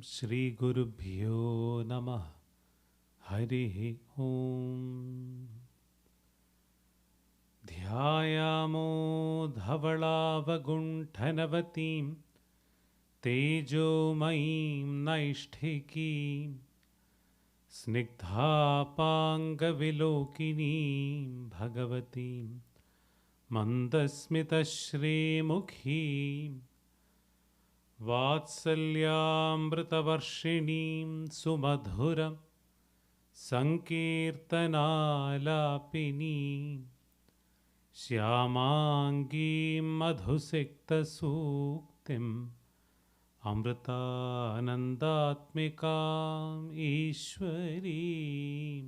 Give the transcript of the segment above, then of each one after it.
Shri Gurubhyo Namah. Harihi Om. Dhyayamo dhavalavagunthanavatim tejomayim naishtikim snigdhapangavilokinim bhagavatim mandasmitashrimukhim vatsalyamritavarshinim sumadhuram sankirtanalapinim Shyamangim madhusiktasuktim amritanandatmikam Ishwarim.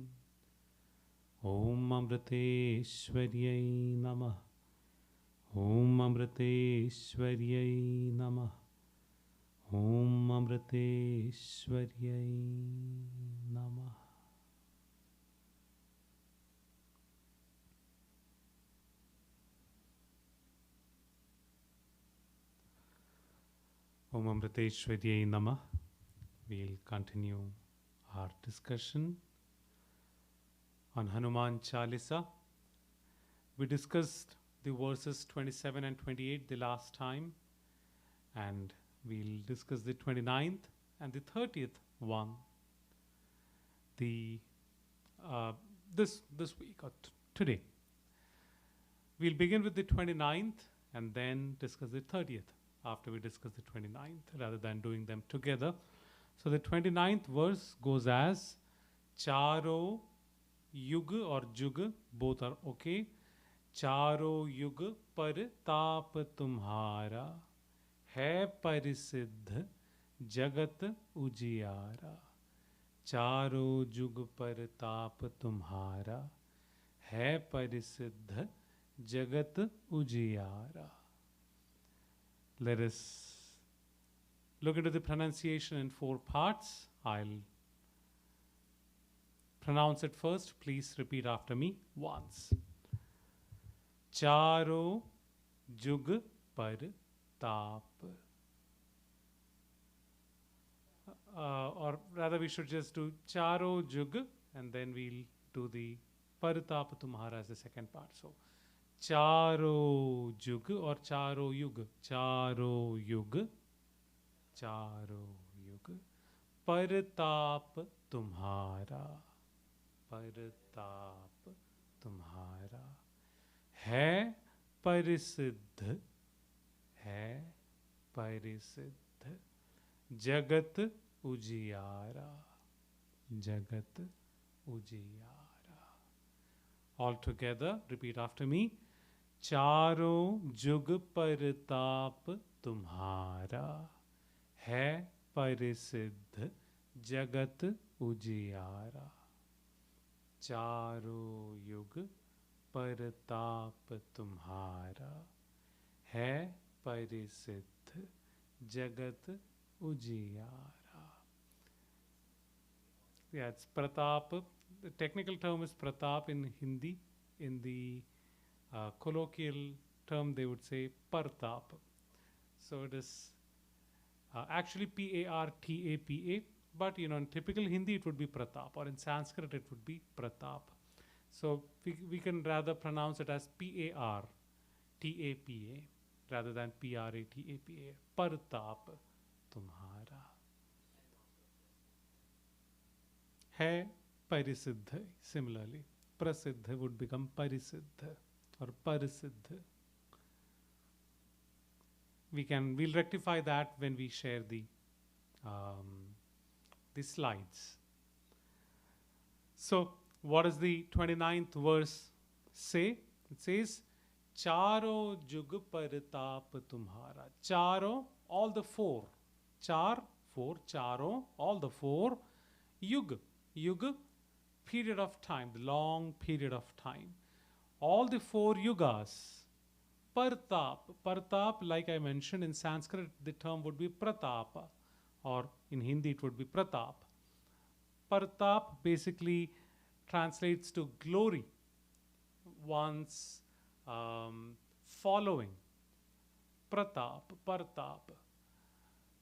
Om Amriteshwaryai Namah. Om Amriteshwaryai Namah. Om Amriteshwaryai Namah. Om Amriteshwaryai Namah. We'll continue our discussion on Hanuman Chalisa. We discussed the verses 27 and 28 the last time, and we'll discuss the 29th and the 30th one this week or today. We'll begin with the 29th and then discuss the 30th after we discuss the 29th, rather than doing them together. So the 29th verse goes as Charo Yug or Jug, both are okay. Charo Yug par taap tumhara hai parisiddh jagat ujiyara. Charo Jug par taap tumhara hai parisiddh jagat ujiyara. Let us look into the pronunciation in 4 parts. I'll pronounce it first. Please repeat after me once. Charo Jug par taap. Or rather we should just do Charo Jug and then we'll do the par taap tumhara as the second part. So Charo Jug or Charo Yug. Charo Yug. Charo Yug. Par taap tumhara. Par taap tumhara. Hai parisiddh. Hai parisiddh. Jagat ujiyara. Jagat ujiyara. All together, repeat after me. Charo jug par taap tumhara hai parisiddh jagat ujiyara. Charo yug par taap tumhara hai parisiddh jagat ujiyara. Yeah, it's pratap. The technical term is pratap in Hindi. In the colloquial term, they would say partap. So it is actually P-A-R-T-A-P-A, but in typical Hindi it would be pratap, or in Sanskrit it would be pratap. So we can rather pronounce it as P-A-R-T-A-P-A rather than P-R-A-T-A-P-A. Partap tumhara hai parisiddh. Similarly, prasiddh would become parisiddh or parisiddh. We'll rectify that when we share the slides. So what does the 29th verse say? It says Charo jug par taap tumhara. Charo, all the 4. Char, 4. Charo, all the 4. Yug, yug, period of time, the long period of time. All the 4 yugas. Partap. Partap, like I mentioned, in Sanskrit the term would be pratapa, or in Hindi it would be pratap. Partap basically translates to glory, one's following. Pratap, partap.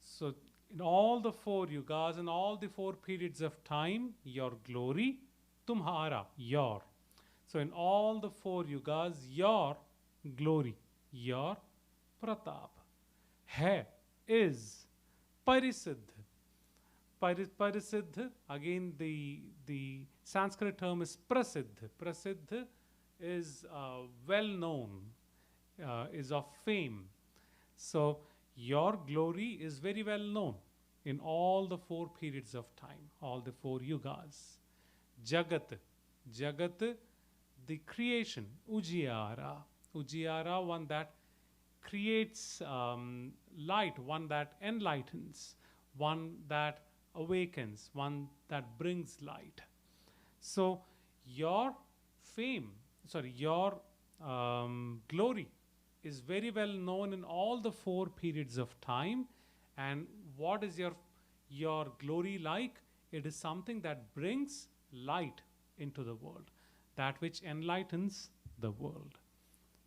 So In all the four yugas and all the four periods of time, your glory, tumhara, your. So in all the four yugas, your glory, your pratap, hai, is, parisiddh. Parisiddh, again the Sanskrit term is prasiddh. Prasiddh is well known, is of fame. So your glory is very well known in all the four periods of time, all the four yugas. Jagat, Jagat, the creation, Ujiyara. Ujiyara, one that creates light, one that enlightens, one that awakens, one that brings light. So your fame, sorry, your glory is very well known in all the four periods of time. And what is your glory like? It is something that brings light into the world, that which enlightens the world.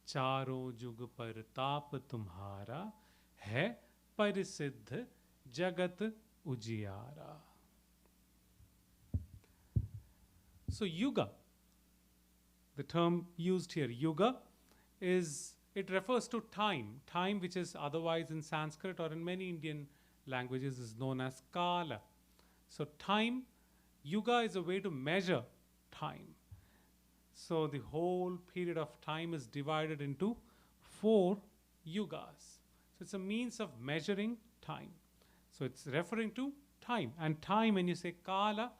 Charo jug par taap tumhara hai parisiddh jagat ujiyara. So yuga, the term used here, yuga, it refers to time. Time, which is otherwise in Sanskrit or in many Indian languages is known as kala. So time, yuga is a way to measure time. So the whole period of time is divided into four yugas. So it's a means of measuring time. So it's referring to time. And time, when you say kala,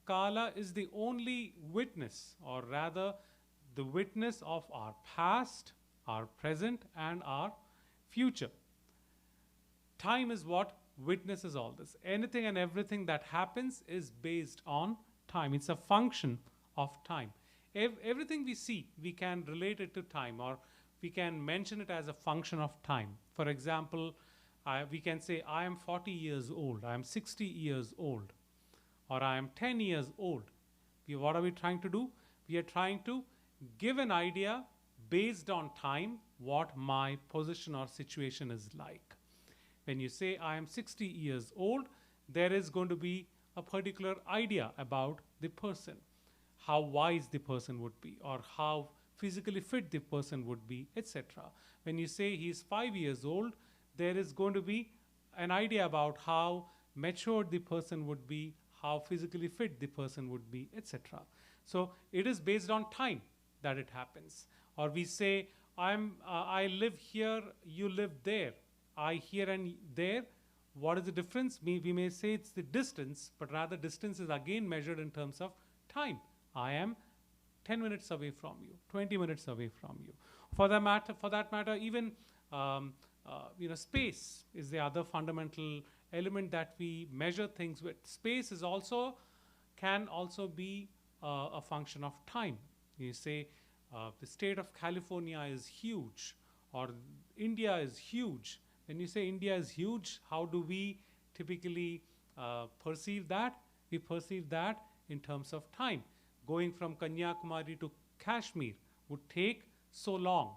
kala is the only witness, or rather the witness of our past, our present, and our future. Time is what witnesses all this. Anything and everything that happens is based on time. It's a function of time. Everything we see, we can relate it to time, or we can mention it as a function of time. For example, we can say, I am 40 years old, I am 60 years old, or I am 10 years old. What are we trying to do? We are trying to give an idea based on time what my position or situation is like. When you say I am 60 years old, there is going to be a particular idea about the person, how wise the person would be, or how physically fit the person would be, etc. When you say he is 5 years old, there is going to be an idea about how matured the person would be, how physically fit the person would be, etc. So it is based on time that it happens. Or we say, I live here, you live there. I here and there. What is the difference? We may say it's the distance, but rather distance is again measured in terms of time. I am 10 minutes away from you, 20 minutes away from you. For that matter, even space is the other fundamental element that we measure things with. Space is can also be a function of time. You say the state of California is huge, or India is huge. When you say India is huge, how do we typically perceive that? We perceive that in terms of time. Going from Kanyakumari to Kashmir would take so long.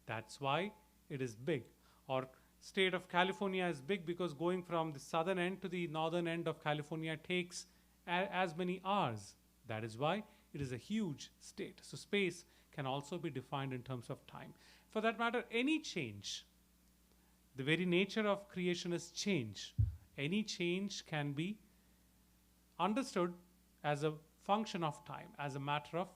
That's why it is big. Or state of California is big because going from the southern end to the northern end of California takes as many hours. That is why it is a huge state. So space can also be defined in terms of time. For that matter, any change, the very nature of creation is change. Any change can be understood as a function of time, as a matter of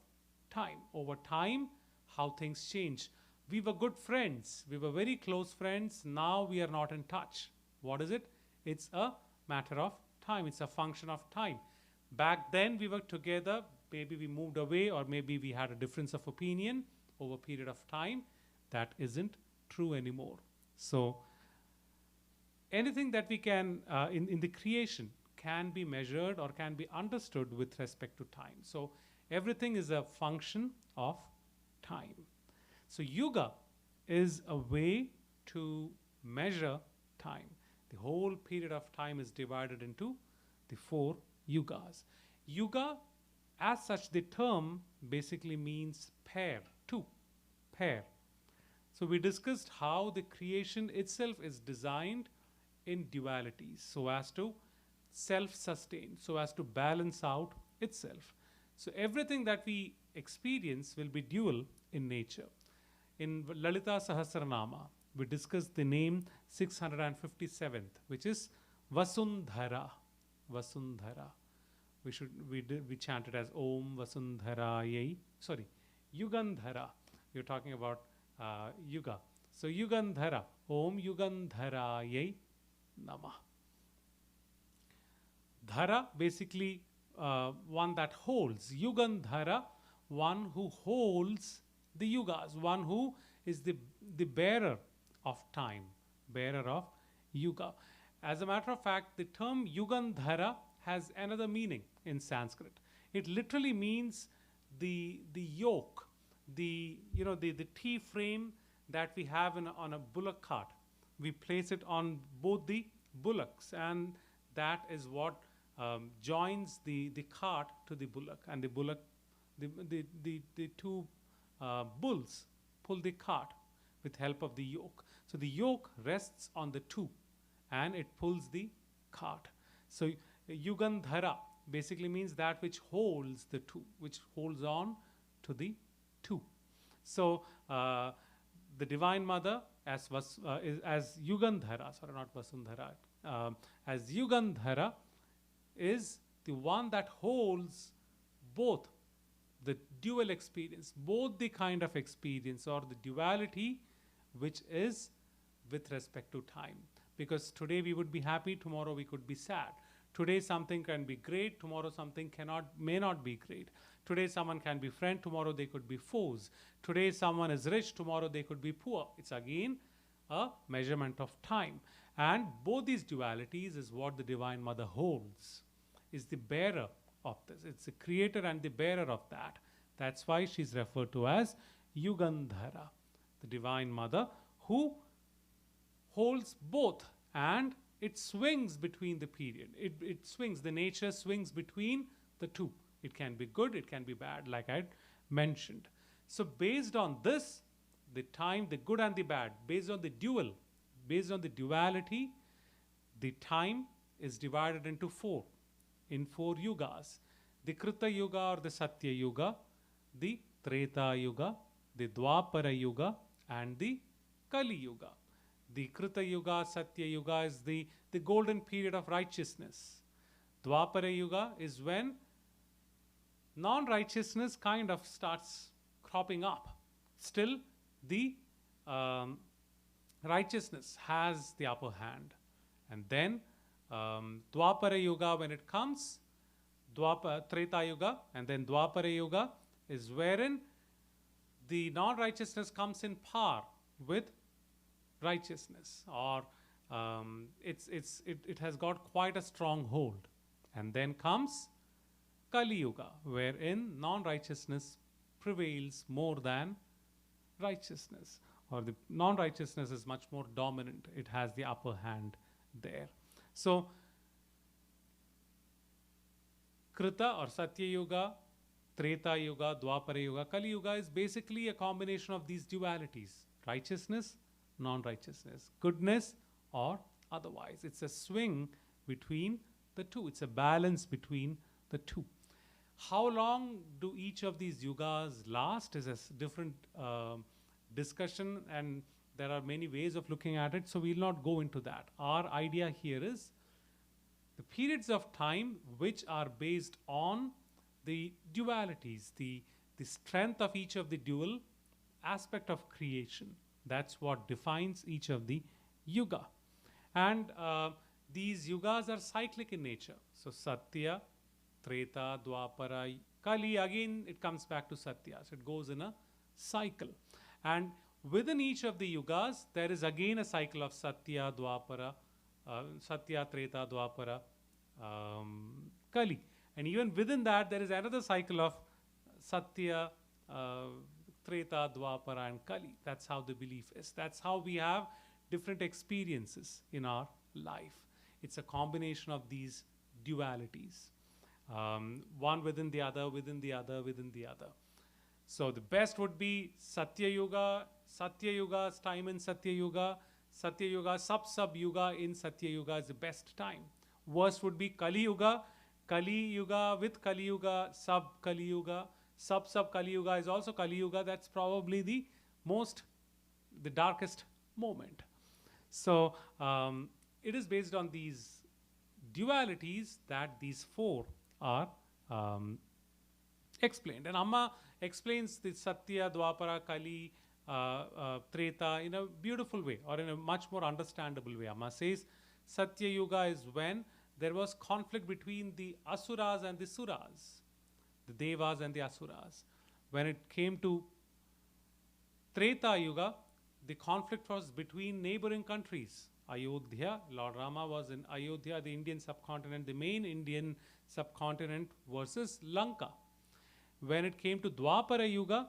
time. Over time, how things change. We were good friends. We were very close friends. Now we are not in touch. What is it? It's a matter of time. It's a function of time. Back then we were together. Maybe we moved away, or maybe we had a difference of opinion over a period of time. That isn't true anymore. So anything that we can, in the creation, can be measured or can be understood with respect to time. So everything is a function of time. So yuga is a way to measure time. The whole period of time is divided into the four yugas. Yuga, as such, the term basically means pair, two, pair. So we discussed how the creation itself is designed in dualities so as to self-sustain, so as to balance out itself. So everything that we experience will be dual in nature. In Lalita Sahasranama, we discussed the name 657th, which is Vasundhara. Vasundhara. We chanted as Om Vasundharayai. Sorry, Yugandhara. You're talking about Yuga. So Yugandhara. Om Yugandharayai Namah. Dhara, basically one that holds. Yugandhara, one who holds the yugas, one who is the bearer of time, bearer of yuga. As a matter of fact, the term Yugandhara has another meaning in Sanskrit. It literally means the yoke, the T frame that we have on a bullock cart. We place it on both the bullocks, and that is what joins the cart to the bullock, and the bullock, the two bulls pull the cart with help of the yoke. So the yoke rests on the two, and it pulls the cart. So Yugandhara basically means that which holds the two, which holds on to the two. So the Divine Mother as Yugandhara, sorry, not Vasundhara, as Yugandhara is the one that holds both the dual experience, both the kind of experience or the duality which is with respect to time. Because today we would be happy, tomorrow we could be sad. Today something can be great, tomorrow something may not be great. Today someone can be friend, tomorrow they could be foes. Today someone is rich, tomorrow they could be poor. It's again a measurement of time. And both these dualities is what the Divine Mother holds, is the bearer of this. It's the creator and the bearer of that. That's why she's referred to as Yugandhara, the Divine Mother, who holds both, and it swings between the period. It swings, the nature swings between the two. It can be good, it can be bad, like I mentioned. So based on this, the time, the good and the bad, based on the duality, the time is divided into four yugas. The Krita Yuga or the Satya Yuga, the Treta Yuga, the Dwapara Yuga, and the Kali Yuga. The Krita Yuga, Satya Yuga is the golden period of righteousness. Dwapara Yuga is when non-righteousness kind of starts cropping up. Still, the righteousness has the upper hand. And then Dwapara Yuga, when it comes, Treta Yuga, and then Dwapara Yuga is wherein the non-righteousness comes in par with righteousness, or it has got quite a strong hold. And then comes Kali Yuga, wherein non-righteousness prevails more than righteousness, or the non-righteousness is much more dominant. It has the upper hand there. So Krita or Satya Yuga, Treta Yuga, Dwapara Yuga, Kali Yuga is basically a combination of these dualities: righteousness, non-righteousness, goodness or otherwise. It's a swing between the two. It's a balance between the two. How long do each of these yugas last is a different discussion, and there are many ways of looking at it, so we'll not go into that. Our idea here is the periods of time which are based on the dualities, the strength of each of the dual aspect of creation. That's what defines each of the yuga. And these yugas are cyclic in nature. So Satya, Treta, Dwapara, Kali, again it comes back to Satya. So it goes in a cycle. And within each of the yugas, there is again a cycle of Satya, Dwapara, Satya, Treta, Dwapara, Kali. And even within that, there is another cycle of Satya, Treta, Dwapara, and Kali. That's how the belief is. That's how we have different experiences in our life. It's a combination of these dualities. One within the other, within the other, within the other. So the best would be Satya Yuga, Satya Yuga's time in Satya Yuga, Satya Yuga, Sab Yuga in Satya Yuga is the best time. Worst would be Kali Yuga. Kali Yuga with Kali Yuga, Sab Kali Yuga. Sab Kali Yuga is also Kali Yuga. That's probably the darkest moment. So it is based on these dualities that these four are explained. And Amma explains the Satya, Dwapara, Kali, Treta in a beautiful way, or in a much more understandable way. Amma says Satya Yuga is when there was conflict between the Asuras and the Suras, the Devas and the Asuras. When it came to Treta Yuga, the conflict was between neighboring countries. Ayodhya, Lord Rama was in Ayodhya, the Indian subcontinent, the main Indian subcontinent, versus Lanka. When it came to Dwapara Yuga,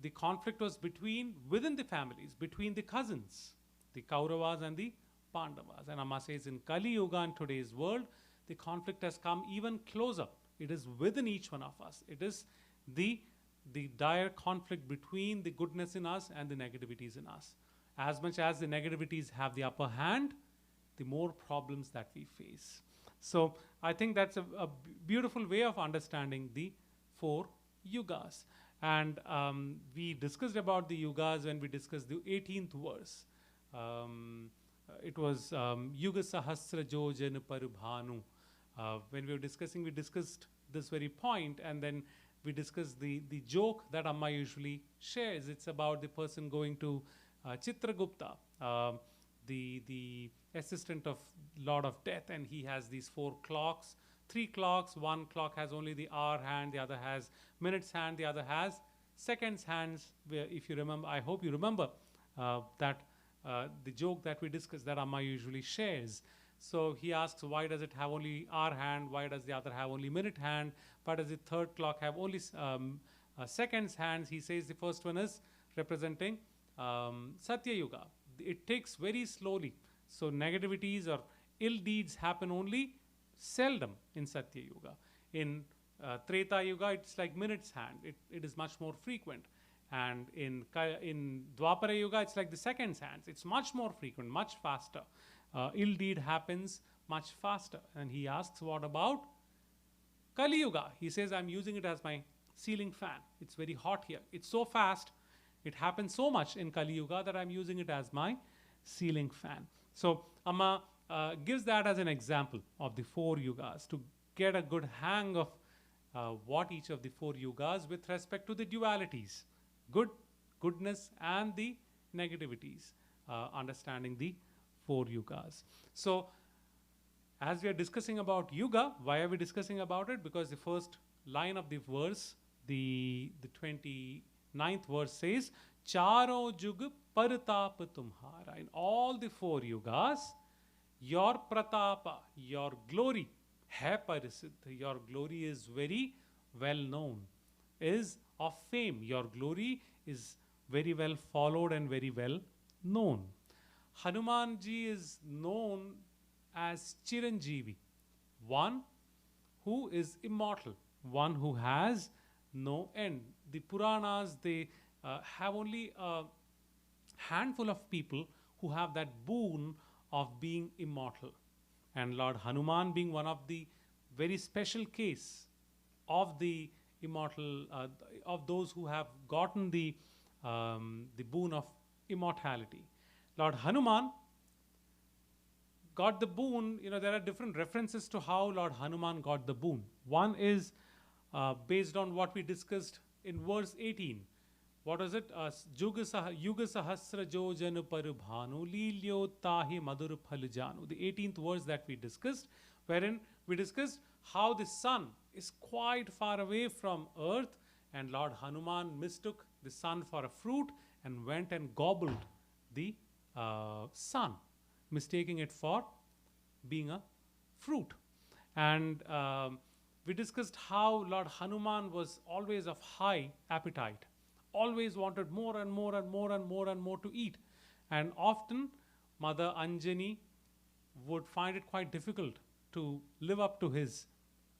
the conflict was within the families, between the cousins, the Kauravas and the Pandavas. And Amma says in Kali Yuga, in today's world, the conflict has come even closer. It is within each one of us. It is the dire conflict between the goodness in us and the negativities in us. As much as the negativities have the upper hand, the more problems that we face. So I think that's a beautiful way of understanding the four yugas. And we discussed about the yugas when we discussed the 18th verse. It was Yuga Sahasra Jojan Parubhanu. When we were discussing, we discussed this very point, and then we discussed the joke that Amma usually shares. It's about the person going to Chitragupta, the assistant of Lord of Death, and he has these four clocks, 3 clocks. One clock has only the hour hand, the other has minutes hand, the other has seconds hands. Where, if you remember, I hope you remember that the joke that we discussed that Amma usually shares. So he asks, why does it have only hour hand? Why does the other have only minute hand? Why does the third clock have only seconds hands? He says the first one is representing Satya Yuga. It takes very slowly. So negativities or ill deeds happen only seldom in Satya Yuga. In Treta Yuga, it's like minutes hand. It is much more frequent. And in Dwapara Yuga, it's like the seconds hands. It's much more frequent, much faster. Ill deed happens much faster. And he asks, what about Kali Yuga? He says, I'm using it as my ceiling fan. It's very hot here. It's so fast. It happens so much in Kali Yuga that I'm using it as my ceiling fan. So Amma gives that as an example of the four yugas to get a good hang of what each of the four yugas with respect to the dualities, goodness and the negativities, understanding the four yugas. So as we are discussing about yuga, why are we discussing about it? Because the first line of the verse, the 29th verse says, Charo Jug Paratap Tumhara. In all the four yugas, your pratapa, your glory, hai parisiddh, your glory is very well known, is of fame. Your glory is very well followed and very well known. Hanumanji is known as Chiranjeevi, one who is immortal, one who has no end. The Puranas, they have only a handful of people who have that boon of being immortal. And Lord Hanuman being one of the very special case of the immortal, of those who have gotten the boon of immortality. Lord Hanuman got the boon. There are different references to how Lord Hanuman got the boon. One is based on what we discussed in verse 18. What was it? Yuga Sahasra Jojanu Parubhanu Lilyo Tahi Madur Phalujanu. The 18th verse that we discussed, wherein we discussed how the sun is quite far away from earth, and Lord Hanuman mistook the sun for a fruit and went and gobbled the sun, mistaking it for being a fruit. And we discussed how Lord Hanuman was always of high appetite, always wanted more and more and more and more and more to eat. And often Mother Anjani would find it quite difficult to live up to his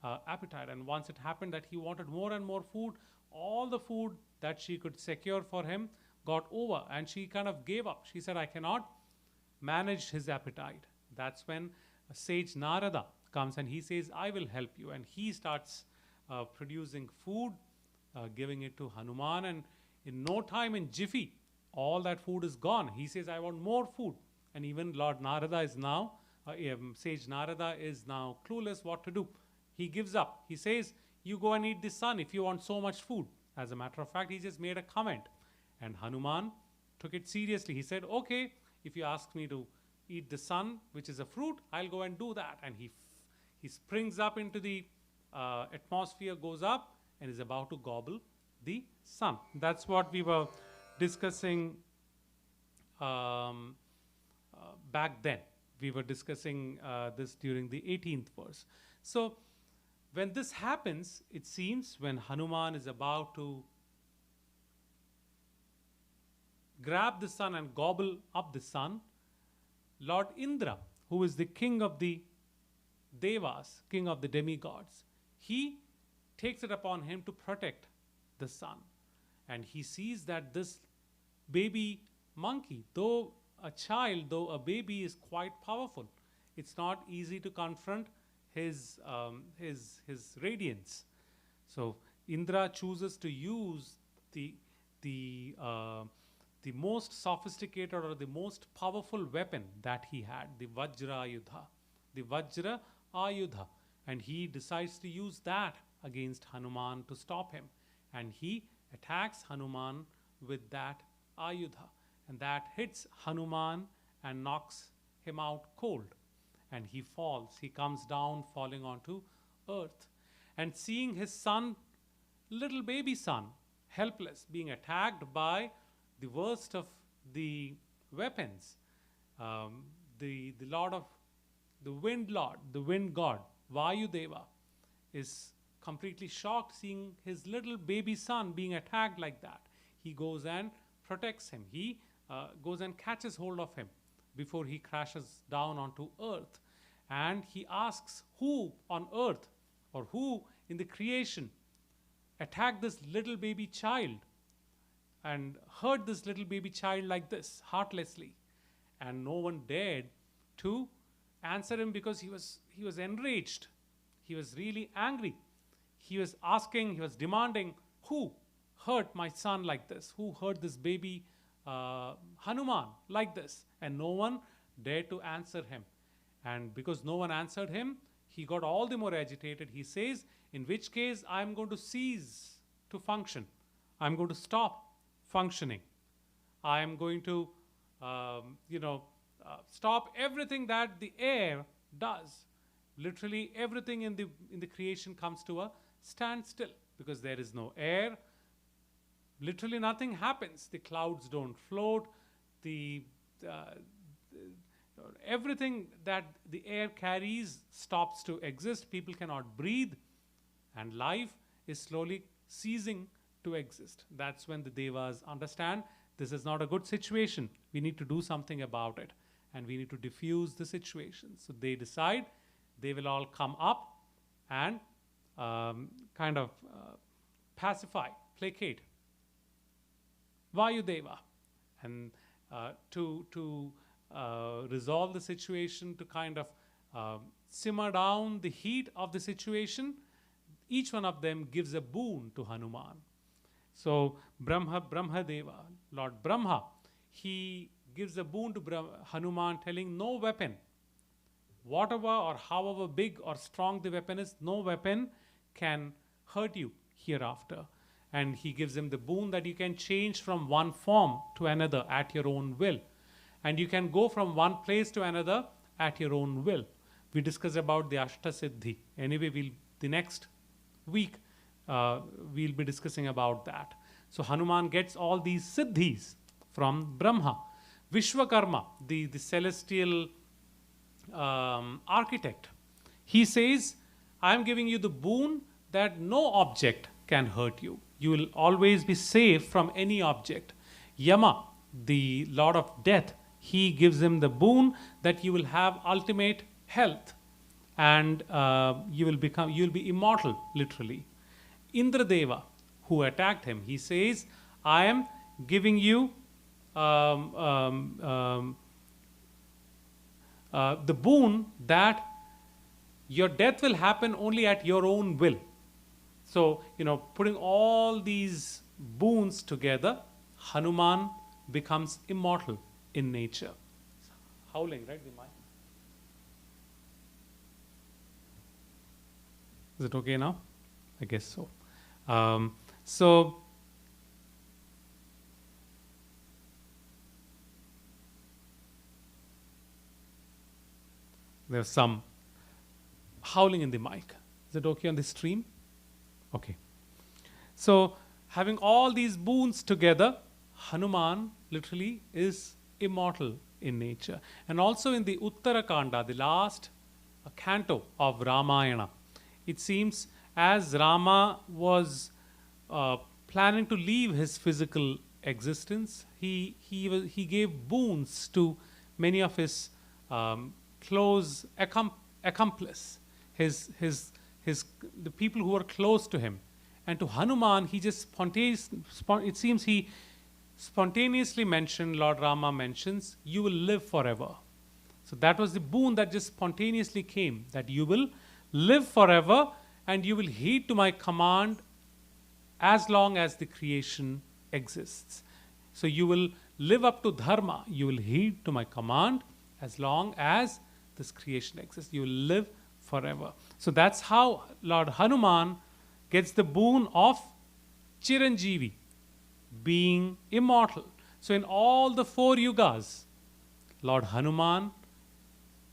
appetite. And once it happened that he wanted more and more food, all the food that she could secure for him got over, and she kind of gave up. She said, I cannot managed his appetite. That's when sage Narada comes and he says, I will help you. And he starts producing food, giving it to Hanuman. And in no time, in jiffy, all that food is gone. He says, I want more food. And even Lord Narada is now, sage Narada is now clueless what to do. He gives up. He says, you go and eat the sun if you want so much food. As a matter of fact, he just made a comment. And Hanuman took it seriously. He said, okay, if you ask me to eat the sun, which is a fruit, I'll go and do that. And he springs up into the atmosphere, goes up, and is about to gobble the sun. That's what we were discussing back then. We were discussing this during the 18th verse. So when this happens, it seems when Hanuman is about to grab the sun and gobble up the sun, Lord Indra, who is the king of the Devas, king of the demigods, he takes it upon him to protect the sun. And he sees that this baby monkey, though a child, though a baby, is quite powerful. It's not easy to confront his radiance. So Indra chooses to use the most sophisticated or the most powerful weapon that he had, the Vajra Ayudha. And he decides to use that against Hanuman to stop him. And he attacks Hanuman with that Ayudha. And that hits Hanuman and knocks him out cold. And he falls. He comes down, falling onto earth. And seeing his son, little baby son, helpless, being attacked by the worst of the weapons, the Lord of the wind god, Vayudeva, is completely shocked seeing his little baby son being attacked like that. He goes and protects him. He goes and catches hold of him before he crashes down onto earth. And he asks who on earth or who in the creation attacked this little baby child and hurt this little baby child like this, heartlessly. And no one dared to answer him because he was enraged. He was really angry. He was asking, he was demanding, who hurt my son like this? Who hurt this baby Hanuman like this? And no one dared to answer him. And because no one answered him, he got all the more agitated. He says, in which case I am going to cease to function. I'm going to stop functioning. I am going to, stop everything that the air does. Literally everything in the creation comes to a standstill because there is no air. Literally nothing happens. The clouds don't float. Everything that the air carries stops to exist. People cannot breathe. And life is slowly ceasing to exist. That's when the Devas understand this is not a good situation. We need to do something about it. And we need to diffuse the situation. So they decide they will all come up and pacify, placate Vayudeva. And to resolve the situation, to simmer down the heat of the situation, each one of them gives a boon to Hanuman. So Brahmadeva, Lord Brahma, he gives a boon to Hanuman, telling no weapon, whatever or however big or strong the weapon is, no weapon can hurt you hereafter. And he gives him the boon that you can change from one form to another at your own will. And you can go from one place to another at your own will. We discussed about the Ashtasiddhi. Anyway, the next week, we'll be discussing about that. So Hanuman gets all these siddhis from Brahma. Vishwakarma, the celestial architect, he says, I am giving you the boon that no object can hurt you. You will always be safe from any object. Yama, the Lord of Death, he gives him the boon that you will have ultimate health and you will be immortal, literally. Indradeva, who attacked him, he says, I am giving you the boon that your death will happen only at your own will. So, putting all these boons together, Hanuman becomes immortal in nature. Howling, right? The mic. Is it okay now? I guess so. So there's some howling in the mic. Is it okay on the stream? Okay. So having all these boons together, Hanuman literally is immortal in nature. And also in the Uttarakanda, the last canto of Ramayana, it seems as Rama was planning to leave his physical existence, he gave boons to many of his close accomplice, the people who are close to him. And to Hanuman, he just spontaneously mentioned, Lord Rama mentions, you will live forever. So that was the boon that just spontaneously came, that you will live forever and you will heed to my command as long as the creation exists. So you will live up to dharma, you will heed to my command as long as this creation exists. You will live forever. So that's how Lord Hanuman gets the boon of Chiranjeevi, being immortal. So in all the 4 yugas, Lord Hanuman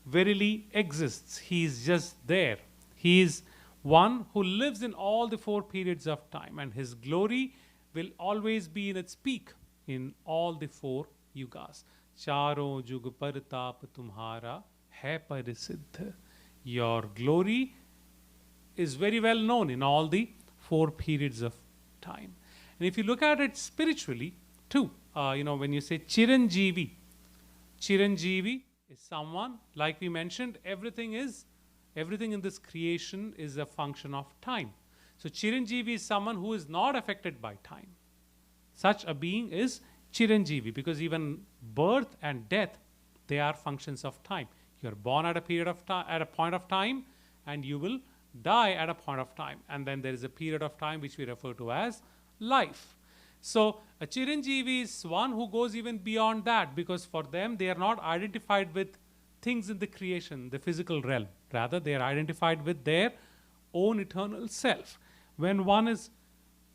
verily exists. He is just there. He is one who lives in all the 4 periods of time, and his glory will always be in its peak in all the 4 yugas. Charo jug partap tumhara hai parisiddh. Your glory is very well known in all the 4 periods of time. And if you look at it spiritually too, when you say Chiranjeevi is someone, like we mentioned, everything in this creation is a function of time. So Chiranjeevi is someone who is not affected by time. Such a being is Chiranjeevi, because even birth and death, they are functions of time. You are born at a period of time, at a point of time, and you will die at a point of time. And then there is a period of time which we refer to as life. So a Chiranjeevi is one who goes even beyond that, because for them they are not identified with things in the creation, the physical realm. Rather, they are identified with their own eternal self. When one is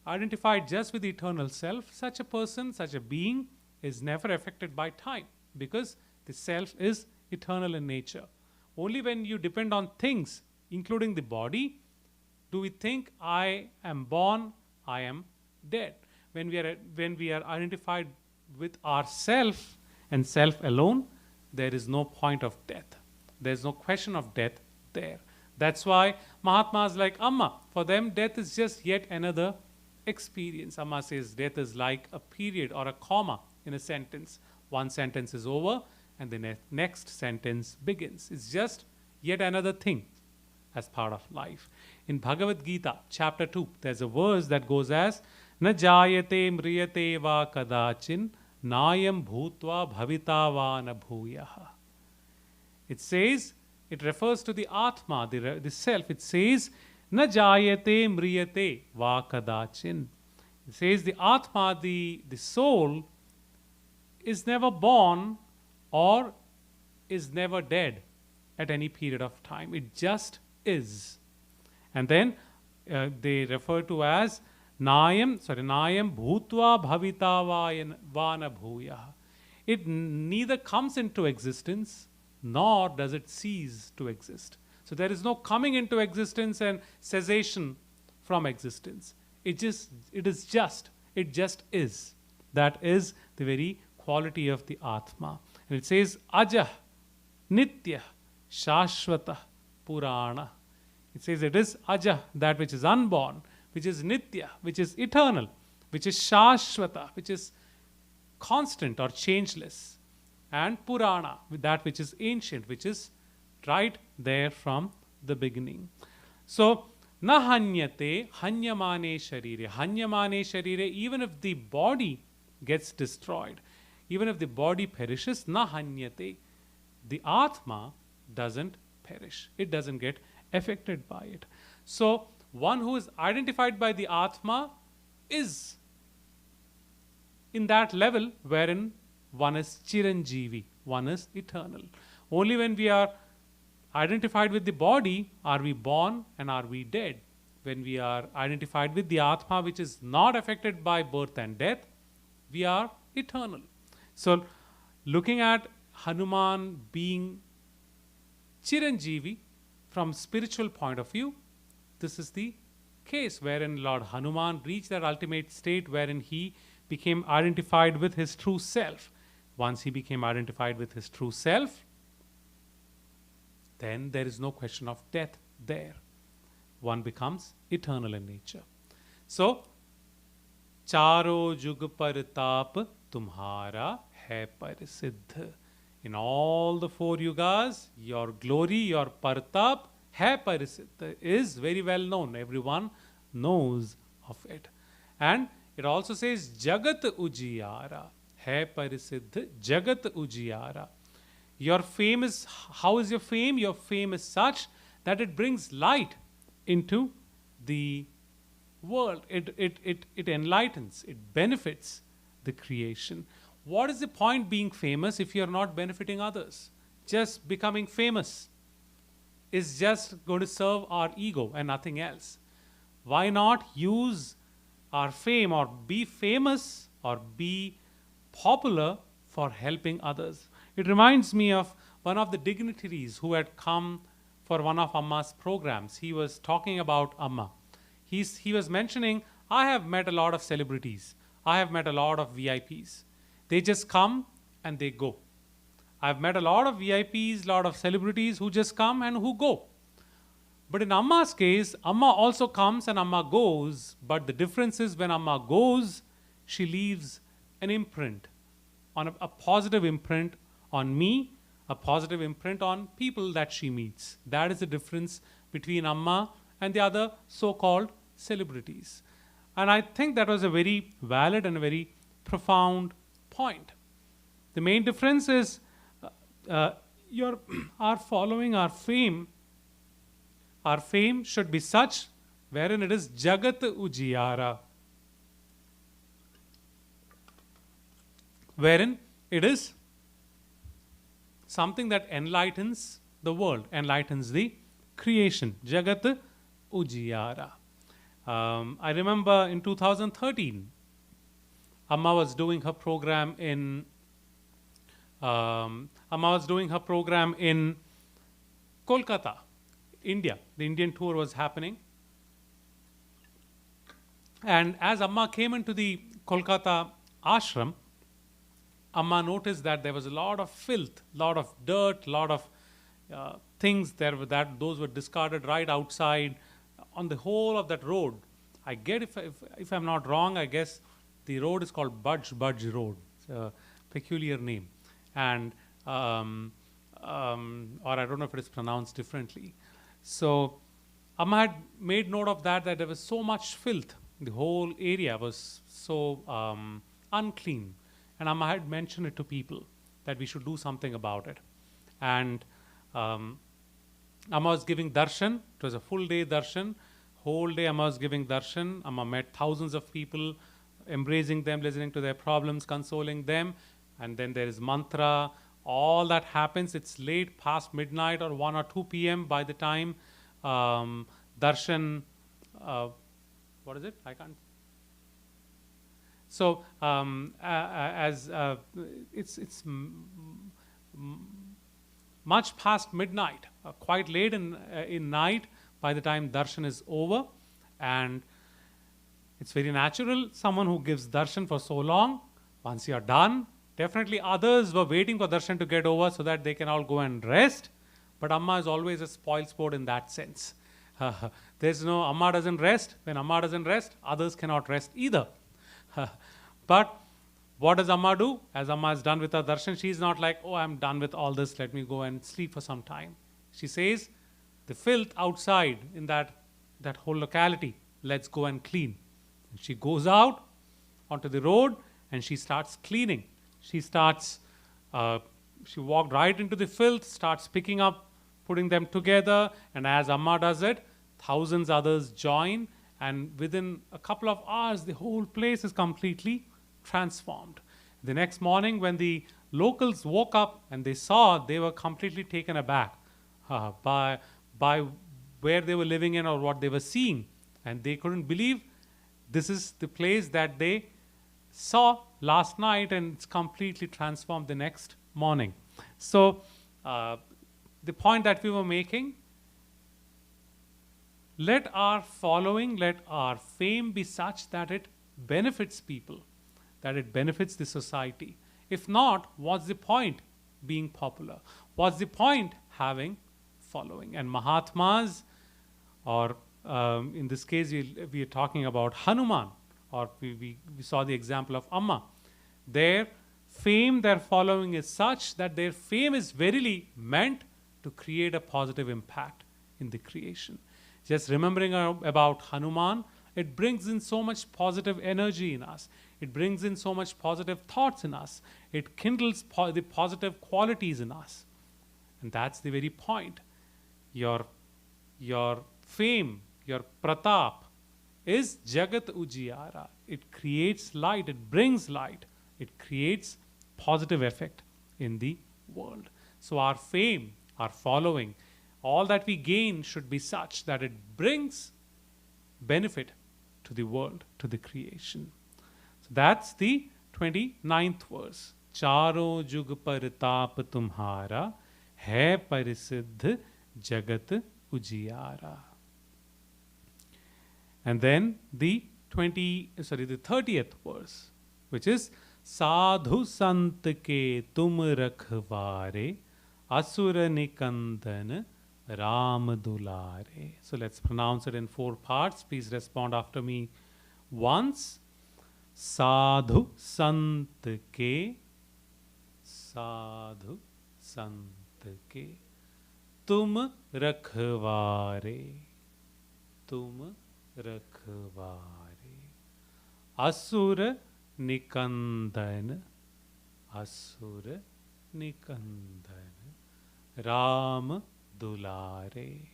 identified just with the eternal self, such a person, such a being is never affected by time, because the self is eternal in nature. Only when you depend on things, including the body, do we think I am born, I am dead. When we are identified with ourself and self alone, there is no point of death. There is no question of death there. That's why Mahatmas like Amma, for them death is just yet another experience. Amma says death is like a period or a comma in a sentence. One sentence is over and the next sentence begins. It's just yet another thing as part of life. In Bhagavad Gita, chapter 2, there's a verse that goes as Na jayate mriyate va kadachin nayam bhutva bhavita va na bhuyaha. It says, it refers to the Atma, the self. It says, Na jayate mriyate va kadachin. It says the Atma, the soul, is never born or is never dead at any period of time. It just is. And then they refer to as Nayam bhutva bhavita vana bhuyaha. It neither comes into existence nor does it cease to exist. So there is no coming into existence and cessation from existence. It just is. That is the very quality of the Atma. And it says Ajah, Nitya, Shashvata, Purana. It says it is Ajah, that which is unborn, which is Nitya, which is eternal, which is Shashvata, which is constant or changeless, and Purana, with that which is ancient, which is right there from the beginning. So, na hanyate hanyamane sharire. Hanyamane sharire, even if the body gets destroyed, even if the body perishes, na hanyate, the Atma doesn't perish. It doesn't get affected by it. So, one who is identified by the Atma is in that level wherein one is Chiranjeevi, one is eternal. Only when we are identified with the body are we born and are we dead. When we are identified with the Atma, which is not affected by birth and death, we are eternal. So, looking at Hanuman being Chiranjeevi from spiritual point of view, this is the case wherein Lord Hanuman reached that ultimate state wherein he became identified with his true self. Once he became identified with his true self, then there is no question of death there. One becomes eternal in nature. So, Charo Jug Paritap Tumhara Hai Parisiddh. In all the 4 yugas, your glory, your Paritap, Hai Parisiddh is very well known. Everyone knows of it. And it also says Jagat Ujiyara. Hai Parisiddh Jagat Ujiyara. Your fame is, how is your fame? Your fame is such that it brings light into the world. It enlightens, it benefits the creation. What is the point being famous if you are not benefiting others? Just becoming famous is just going to serve our ego and nothing else. Why not use our fame or be famous or be popular for helping others? It reminds me of one of the dignitaries who had come for one of Amma's programs. He was talking about Amma. He was mentioning, I have met a lot of celebrities. I have met a lot of VIPs. They just come and they go. I've met a lot of VIPs, lot of celebrities who just come and who go. But in Amma's case, Amma also comes and Amma goes. But the difference is when Amma goes, she leaves an imprint, on a positive imprint on me, a positive imprint on people that she meets. That is the difference between Amma and the other so-called celebrities. And I think that was a very valid and a very profound point. The main difference is our following, our fame should be such wherein it is Jagat Ujiyara, wherein it is something that enlightens the world, enlightens the creation. Jagat Ujiyara. I remember in 2013, Amma was doing her program in Kolkata, India. The Indian tour was happening. And as Amma came into the Kolkata ashram, Amma noticed that there was a lot of filth, lot of dirt, lot of things there that those were discarded right outside on the whole of that road. I get, if I'm not wrong, I guess the road is called Budge Road. It's a peculiar name. And or I don't know if it is pronounced differently. So Amma had made note of that there was so much filth. The whole area was so unclean. And Amma had mentioned it to people that we should do something about it. And Amma was giving darshan. It was a full day darshan. Whole day Amma was giving darshan. Amma met thousands of people, embracing them, listening to their problems, consoling them. And then there is mantra. All that happens. It's late, past midnight or 1 or 2 p.m. by the time darshan, what is it? I can't. So it's much past midnight, quite late in night by the time darshan is over, and it's very natural. Someone who gives darshan for so long, once you are done, definitely others were waiting for darshan to get over so that they can all go and rest. But Amma is always a spoil sport in that sense. There's no Amma doesn't rest. When Amma doesn't rest, others cannot rest either. But what does Amma do? As Amma is done with her darshan, she's not like, oh, I'm done with all this, let me go and sleep for some time. She says, the filth outside in that whole locality, let's go and clean. And she goes out onto the road and she starts cleaning. She starts she walked right into the filth, starts picking up, putting them together, and as Amma does it, thousands others join, and within a couple of hours, the whole place is completely transformed. The next morning, when the locals woke up and they saw, they were completely taken aback by where they were living in or what they were seeing, and they couldn't believe this is the place that they saw last night, and it's completely transformed the next morning. So the point that we were making, let our following, let our fame be such that it benefits people, that it benefits the society. If not, what's the point being popular? What's the point having following? And Mahatmas, or in this case, we are talking about Hanuman, or we saw the example of Amma. Their fame, their following is such that their fame is verily meant to create a positive impact in the creation. Just remembering about Hanuman, it brings in so much positive energy in us. It brings in so much positive thoughts in us. It kindles the positive qualities in us. And that's the very point. Your fame, your pratap is Jagat Ujiyara. It creates light, it brings light, it creates positive effect in the world. So our fame, our following, all that we gain should be such that it brings benefit to the world, to the creation. So that's the 29th verse. Charo jug paritap tumhara hai parisiddh jagat ujiyara. And then the 30th verse, which is Sadhu sant ke tum rakhware asura nikandan Ram dulare. So let's pronounce it in 4 parts. Please respond after me once. Sadhu sant ke, sadhu sant ke tum rakhware, tum rakhware asura nikandan, asura nikandan Ram dulare,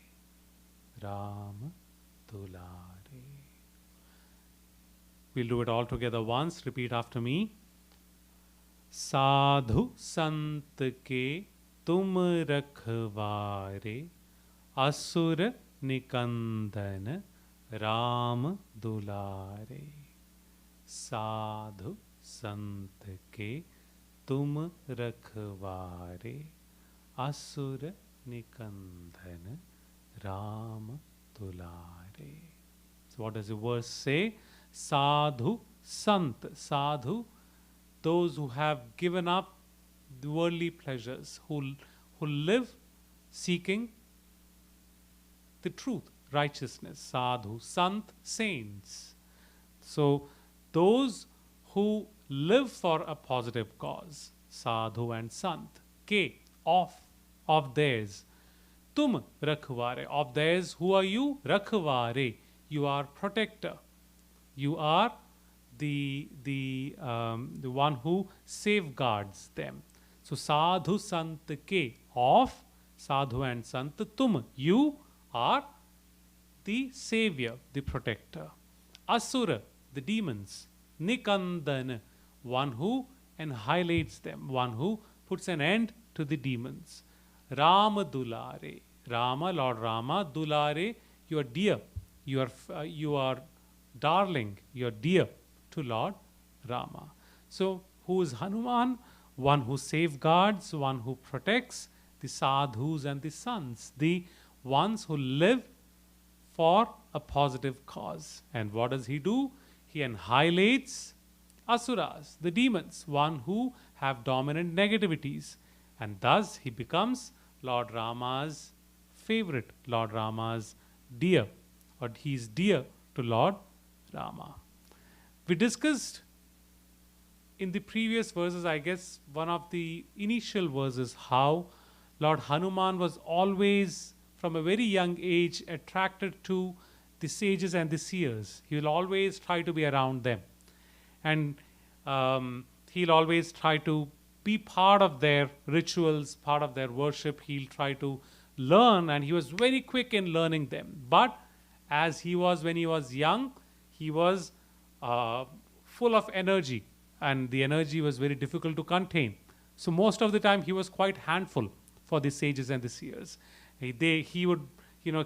Ram dulare. We'll do it all together once. Repeat after me. Sadhu sant ke tum rakhware asura nikandan Ram dulare. Sadhu sant ke tum rakhware asura nikandan Ram dulare. So what does the verse say? Sadhu sant, sadhu, those who have given up the worldly pleasures, who live seeking the truth, righteousness. Sadhu, sant, saints. So those who live for a positive cause, sadhu and sant. Ke, of theirs. Tum rakhware, of theirs. Who are you? Rakhware, you are protector. You are the one who safeguards them. So sadhu sant ke, of sadhu and sant. Tum, you are the savior, the protector. Asura, the demons. Nikandan, one who annihilates them, one who puts an end to the demons. Rama dulare, Rama, Lord Rama, dulare, you are dear, you are darling, you are dear to Lord Rama. So who is Hanuman? One who safeguards, one who protects the sadhus and the sants, the ones who live for a positive cause. And what does he do? He annihilates asuras, the demons, one who have dominant negativities. And thus he becomes Lord Rama's favorite, Lord Rama's dear, or he is dear to Lord Rama. We discussed in the previous verses, I guess one of the initial verses, how Lord Hanuman was always from a very young age attracted to the sages and the seers. He will always try to be around them. And he'll always try to be part of their rituals, part of their worship. He'll try to learn, and he was very quick in learning them. But as he was when he was young, he was full of energy, and the energy was very difficult to contain. So most of the time he was quite handful for the sages and the seers. He would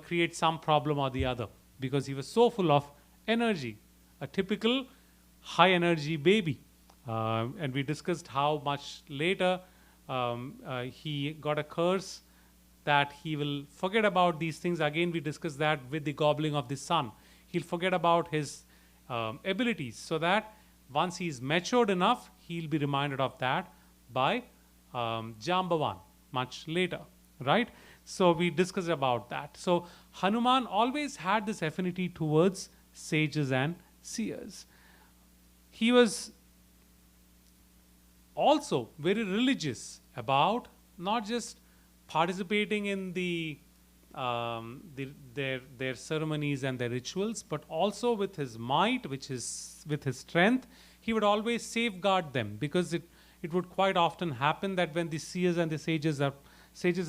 create some problem or the other because he was so full of energy, a typical high energy baby. And we discussed how much later he got a curse that he will forget about these things. Again, we discussed that with the gobbling of the sun. He'll forget about his abilities, so that once he's matured enough, he'll be reminded of that by Jambavan much later, right? So we discussed about that. So Hanuman always had this affinity towards sages and seers. He was also very religious about not just participating in their ceremonies and their rituals, but also with his might, which is with his strength, he would always safeguard them, because it would quite often happen that when the seers and the sages are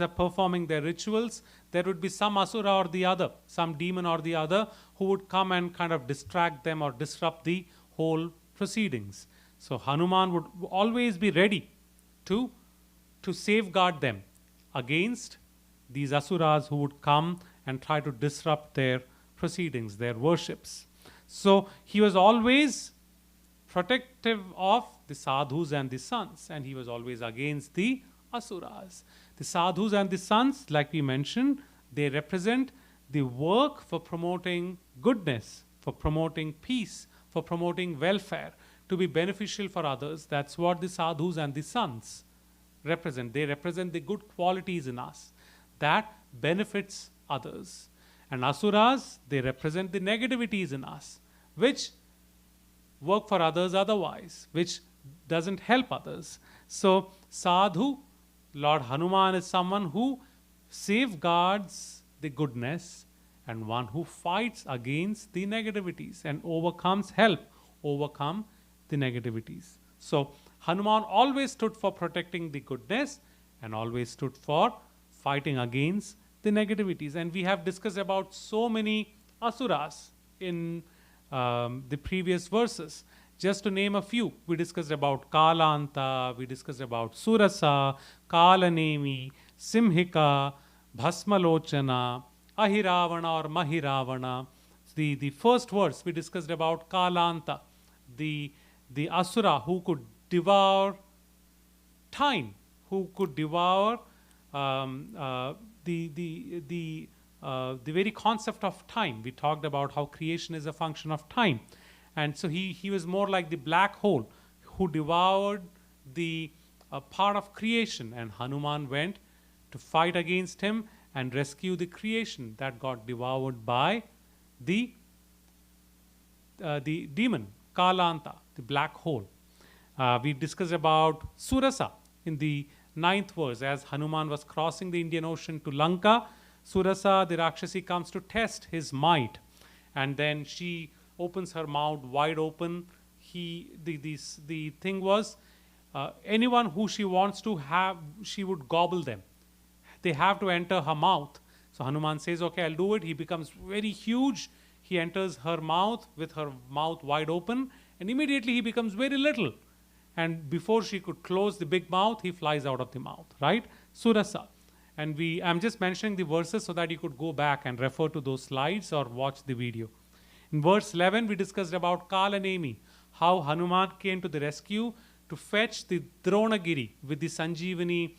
performing their rituals, there would be some asura or the other, some demon or the other, who would come and kind of distract them or disrupt the whole proceedings. So Hanuman would always be ready to safeguard them against these asuras who would come and try to disrupt their proceedings, their worships. So he was always protective of the sadhus and the sants, and he was always against the asuras. The sadhus and the sants, like we mentioned, they represent the work for promoting goodness, for promoting peace, for promoting welfare, to be beneficial for others. That's what the sadhus and the sants represent. They represent the good qualities in us that benefits others. And asuras, they represent the negativities in us, which work for others otherwise, which doesn't help others. So sadhu, Lord Hanuman, is someone who safeguards the goodness and one who fights against the negativities and overcome the negativities. So Hanuman always stood for protecting the goodness and always stood for fighting against the negativities. And we have discussed about so many asuras in the previous verses. Just to name a few, we discussed about Kalanta, we discussed about Surasa, Kalanemi, Simhika, Bhasmalochana, Ahiravana or Mahiravana. The first verse we discussed about Kalanta, the asura who could devour time, who could devour the very concept of time. We talked about how creation is a function of time. And so he was more like the black hole who devoured the part of creation, and Hanuman went to fight against him and rescue the creation that got devoured by the demon Kalanta, the black hole. We discussed about Surasa in the 9th verse. As Hanuman was crossing the Indian Ocean to Lanka, Surasa, the Rakshasi, comes to test his might, and then she opens her mouth wide open. The thing was, anyone who she wants to have, she would gobble them. They have to enter her mouth. So Hanuman says, okay, I'll do it. He becomes very huge. He enters her mouth with her mouth wide open, and immediately he becomes very little. And before she could close the big mouth, he flies out of the mouth, right? Surasa. And I'm just mentioning the verses so that you could go back and refer to those slides or watch the video. In verse 11, we discussed about Kalanemi, how Hanuman came to the rescue to fetch the Dronagiri with the Sanjeevani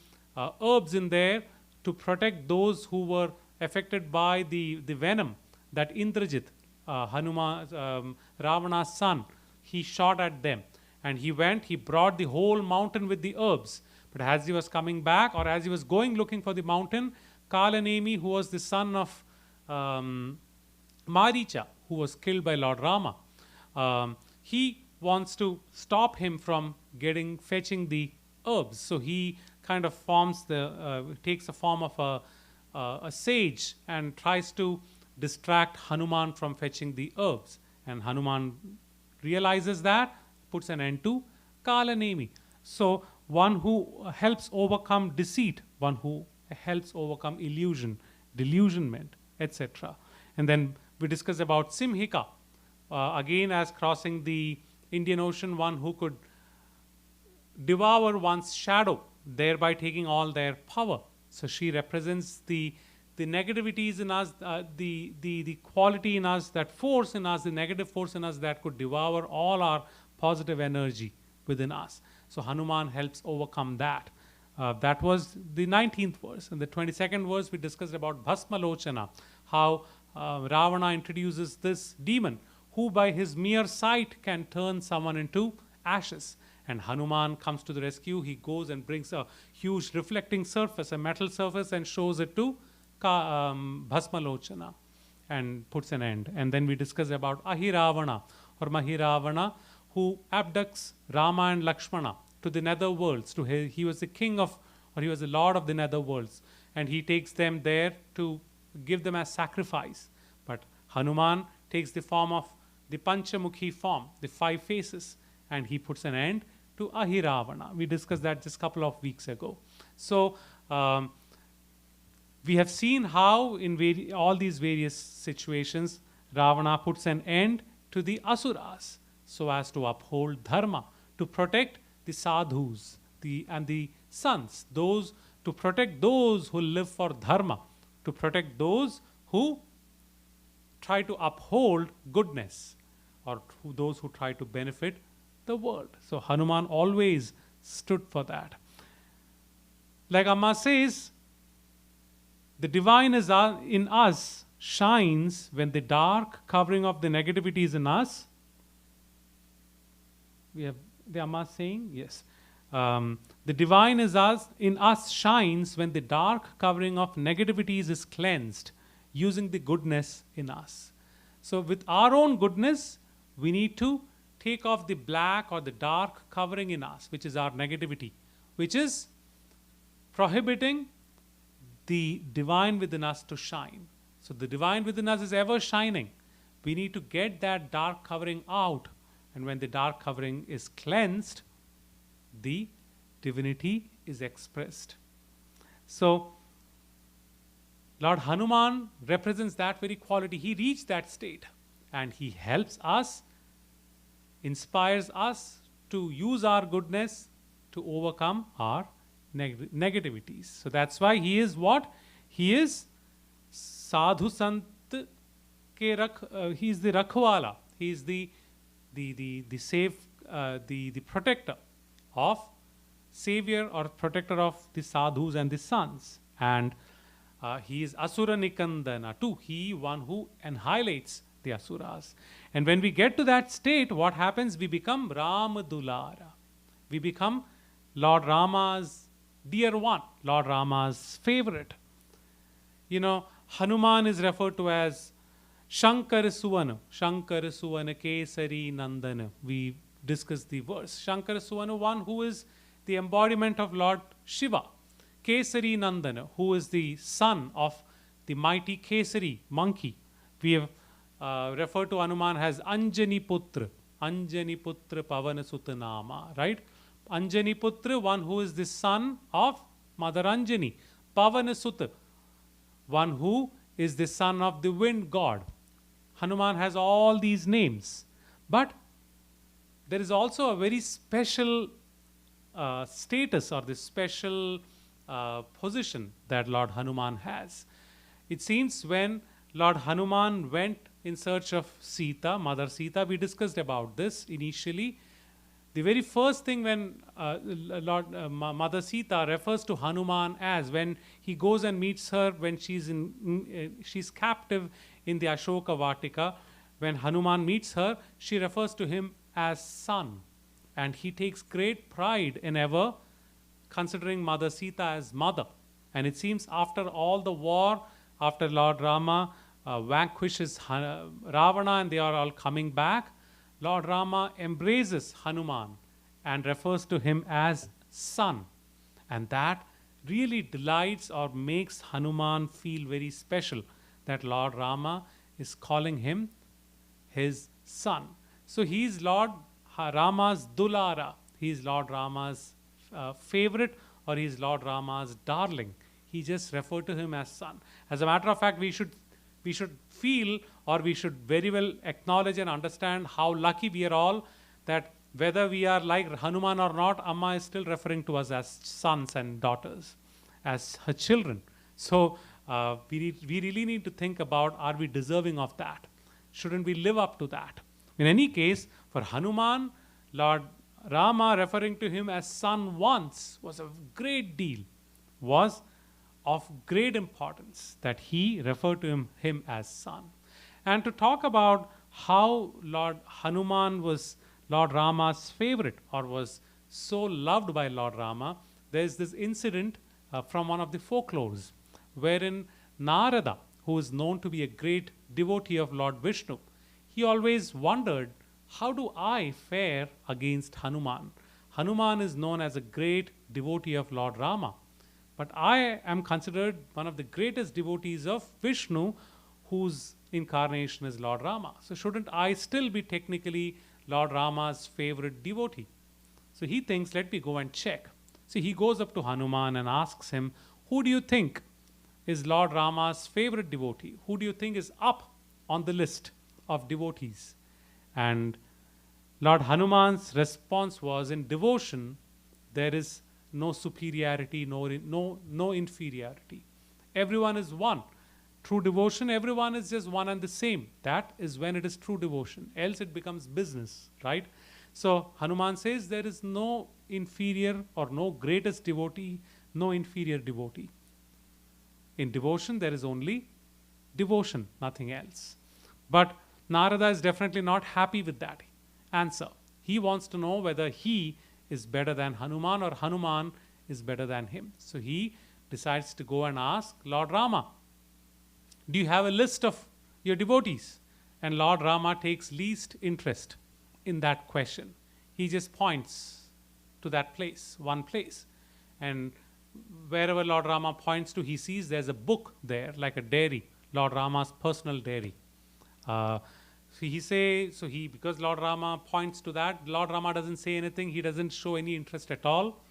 herbs in there to protect those who were affected by the venom that Indrajit, Ravana's son, he shot at them. And he brought the whole mountain with the herbs. But as he was coming back, or as he was going looking for the mountain, Kalanemi, who was the son of Maricha, who was killed by Lord Rama, he wants to stop him from fetching the herbs. So he kind of takes the form of a sage and tries to distract Hanuman from fetching the herbs. And Hanuman realizes that, puts an end to Kalanemi. So one who helps overcome deceit, one who helps overcome illusion, delusionment, etc. And then we discuss about Simhika, again as crossing the Indian Ocean, one who could devour one's shadow, thereby taking all their power. So she represents the negativities in us, the quality in us, that force in us, the negative force in us that could devour all our positive energy within us. So Hanuman helps overcome that. That was the 19th verse. In the 22nd verse, we discussed about Bhasmalochana, how Ravana introduces this demon who by his mere sight can turn someone into ashes. And Hanuman comes to the rescue. He goes and brings a huge reflecting surface, a metal surface, and shows it to Bhasmalochana and puts an end. And then we discuss about Ahiravana or Mahiravana, who abducts Rama and Lakshmana to the nether worlds. He was the king of, or he was the lord of the nether worlds. And he takes them there to give them as sacrifice. But Hanuman takes the form of the Panchamukhi form, the 5 faces, and he puts an end to Ahiravana. We discussed that just a couple of weeks ago. So we have seen how in all these various situations, Ravana puts an end to the Asuras so as to uphold Dharma, to protect the sadhus and the sons, to protect those who live for Dharma, to protect those who try to uphold goodness, or those who try to benefit the world. So Hanuman always stood for that. Like Amma says, the divine is in us shines when the dark covering of the negativities in us. We have the Amma saying, yes. The divine is in us shines when the dark covering of negativities is cleansed, using the goodness in us. So with our own goodness, we need to take off the black or the dark covering in us, which is our negativity, which is prohibiting the divine within us to shine. So the divine within us is ever shining. We need to get that dark covering out. And when the dark covering is cleansed, the divinity is expressed. So Lord Hanuman represents that very quality. He reached that state, and he helps us, inspires us to use our goodness to overcome our negativities. So that's why he is what? He is Sadhu Sant ke he is the Rakhwala. He is the safe, the protector of, savior or protector of the sadhus and the sons. And he is Asura Nikandana too. He one who annihilates the asuras. And when we get to that state, what happens? We become Ramadulara. We become Lord Rama's dear one, Lord Rama's favorite. You know, Hanuman is referred to as Shankar Suvana Kesari Nandana. We discussed the verse. Shankar Suvana, one who is the embodiment of Lord Shiva. Kesari Nandana, who is the son of the mighty Kesari monkey. We have referred to Hanuman as Anjani Putra Pavana Sutanama, right? Anjani Putra, one who is the son of Mother Anjani. Pavana Sutta, one who is the son of the wind god. Hanuman has all these names. But there is also a very special status, or this special position that Lord Hanuman has. It seems when Lord Hanuman went in search of Sita, Mother Sita, we discussed about this initially. The very first thing when Mother Sita refers to Hanuman as, when he goes and meets her when she's captive in the Ashoka Vatika, when Hanuman meets her, she refers to him as son. And he takes great pride in ever considering Mother Sita as mother. And it seems after all the war, after Lord Rama vanquishes Ravana and they are all coming back, Lord Rama embraces Hanuman and refers to him as son. And that really delights or makes Hanuman feel very special, that Lord Rama is calling him his son. So he is Lord Rama's Dulara. He is Lord Rama's favorite or he is Lord Rama's darling. He just referred to him as son. As a matter of fact, we should feel, or we should very well acknowledge and understand how lucky we are all that whether we are like Hanuman or not, Amma is still referring to us as sons and daughters, as her children. So we really need to think about, are we deserving of that? Shouldn't we live up to that? In any case, for Hanuman, Lord Rama referring to him as son once was a great deal, was of great importance that he referred to him as son. And to talk about how Lord Hanuman was Lord Rama's favorite or was so loved by Lord Rama, there is this incident from one of the folklores wherein Narada, who is known to be a great devotee of Lord Vishnu, he always wondered, how do I fare against Hanuman? Hanuman is known as a great devotee of Lord Rama, but I am considered one of the greatest devotees of Vishnu, whose incarnation is Lord Rama. So shouldn't I still be technically Lord Rama's favorite devotee? So he thinks, let me go and check. So he goes up to Hanuman and asks him, who do you think is Lord Rama's favorite devotee? Who do you think is up on the list of devotees? And Lord Hanuman's response was, in devotion, there is no superiority, no inferiority. Everyone is one. True devotion, everyone is just one and the same. That is when it is true devotion. Else it becomes business, right? So Hanuman says there is no inferior or no greatest devotee, no inferior devotee. In devotion, there is only devotion, nothing else. But Narada is definitely not happy with that answer. He wants to know whether he is better than Hanuman or Hanuman is better than him. So he decides to go and ask Lord Rama, do you have a list of your devotees? And Lord Rama takes least interest in that question. He just points to that place, one place. And wherever Lord Rama points to, he sees there's a book there, like a diary, Lord Rama's personal diary. Because Lord Rama points to that, Lord Rama doesn't say anything. He doesn't show any interest at all.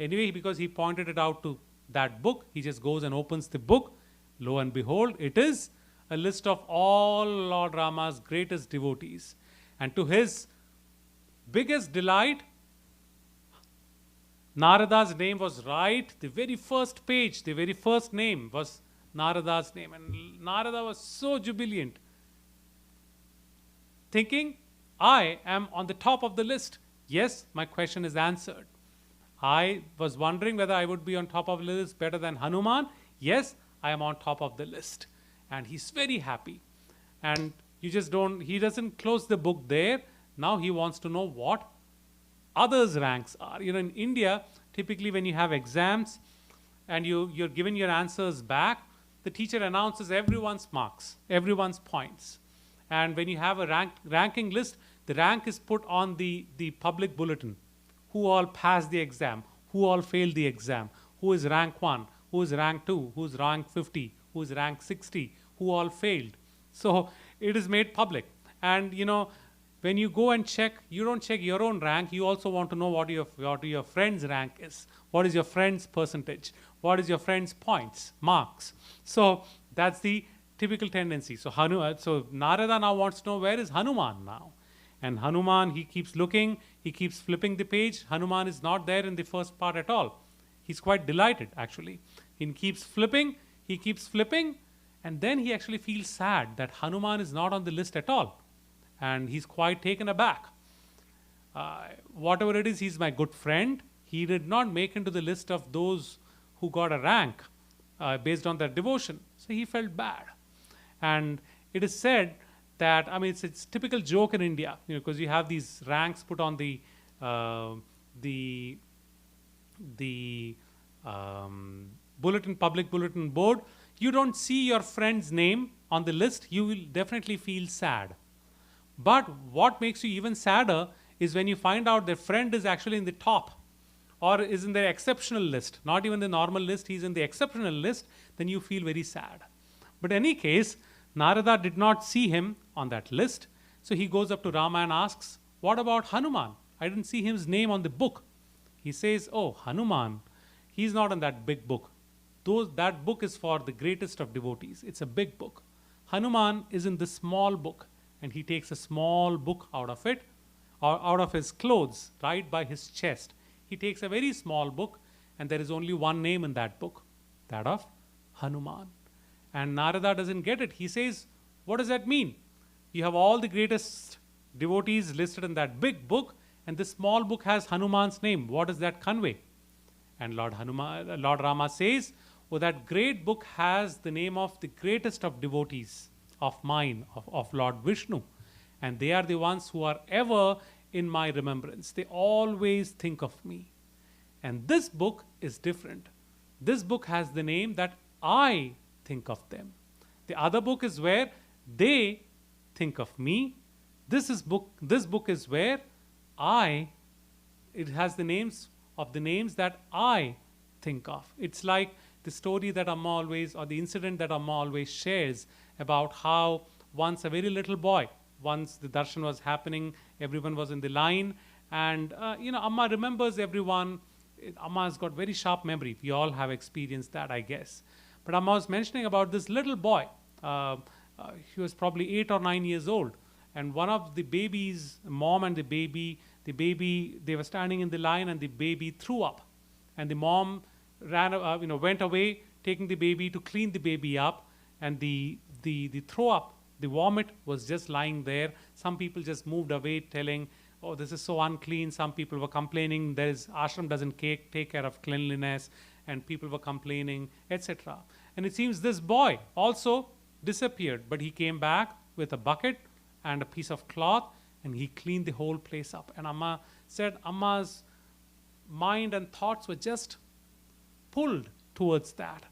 Anyway, because he pointed it out to that book, he just goes and opens the book. Lo and behold, it is a list of all Lord Rama's greatest devotees. And to his biggest delight, Narada's name was right. The very first page, the very first name was Narada's name. And Narada was so jubilant, thinking, I am on the top of the list. Yes, my question is answered. I was wondering whether I would be on top of the list better than Hanuman. Yes, I am on top of the list. And he's very happy. And he doesn't close the book there. Now he wants to know what others' ranks are. In India, typically when you have exams and you're given your answers back, the teacher announces everyone's marks, everyone's points. And when you have a ranking list, the rank is put on the public bulletin. Who all passed the exam, who all failed the exam, who is rank 1, who is rank 2, who is rank 50, who is rank 60, who all failed. So it is made public. And when you go and check, you don't check your own rank, you also want to know what your friend's rank is. What is your friend's percentage? What is your friend's points, marks? So that's the typical tendency. So Narada now wants to know, where is Hanuman now? And Hanuman, he keeps looking, he keeps flipping the page. Hanuman is not there in the first part at all. He's quite delighted, actually. He keeps flipping, and then he actually feels sad that Hanuman is not on the list at all. And he's quite taken aback. Whatever it is, he's my good friend. He did not make into the list of those who got a rank based on their devotion. So he felt bad. And it is said that, it's typical joke in India, because you have these ranks put on the public bulletin board. You don't see your friend's name on the list, you will definitely feel sad. But what makes you even sadder is when you find out their friend is actually in the top or is in the exceptional list, not even the normal list, he's in the exceptional list, then you feel very sad. But in any case, Narada did not see him on that list. So he goes up to Rama and asks, what about Hanuman? I didn't see his name on the book. He says, oh, Hanuman, he's not in that big book. That book is for the greatest of devotees. It's a big book. Hanuman is in the small book, and he takes a small book out of it, or out of his clothes, right by his chest. He takes a very small book, and there is only one name in that book, that of Hanuman. And Narada doesn't get it. He says, what does that mean? You have all the greatest devotees listed in that big book, and this small book has Hanuman's name. What does that convey? And Lord Rama says, oh, that great book has the name of the greatest of devotees of mine, of Lord Vishnu. And they are the ones who are ever in my remembrance. They always think of me. And this book is different. This book has the name that I think of them. The other book is where they think of me. This book is where it has the names that I think of. It's like the story that Amma always, or the incident that Amma always shares about how once a very little boy, once the darshan was happening, everyone was in the line, and Amma remembers everyone. Amma has got very sharp memory. We all have experienced that, I guess. But Amma was mentioning about this little boy. He was probably 8 or 9 years old, and one of the babies, mom and the baby, they were standing in the line, and the baby threw up, and the mom went away, taking the baby to clean the baby up, and the throw up, the vomit was just lying there. Some people just moved away, telling, oh, this is so unclean. Some people were complaining, ashram doesn't take care of cleanliness, and people were complaining, etc. And it seems this boy also disappeared, but he came back with a bucket and a piece of cloth, and he cleaned the whole place up. And Amma said Amma's mind and thoughts were just pulled towards that.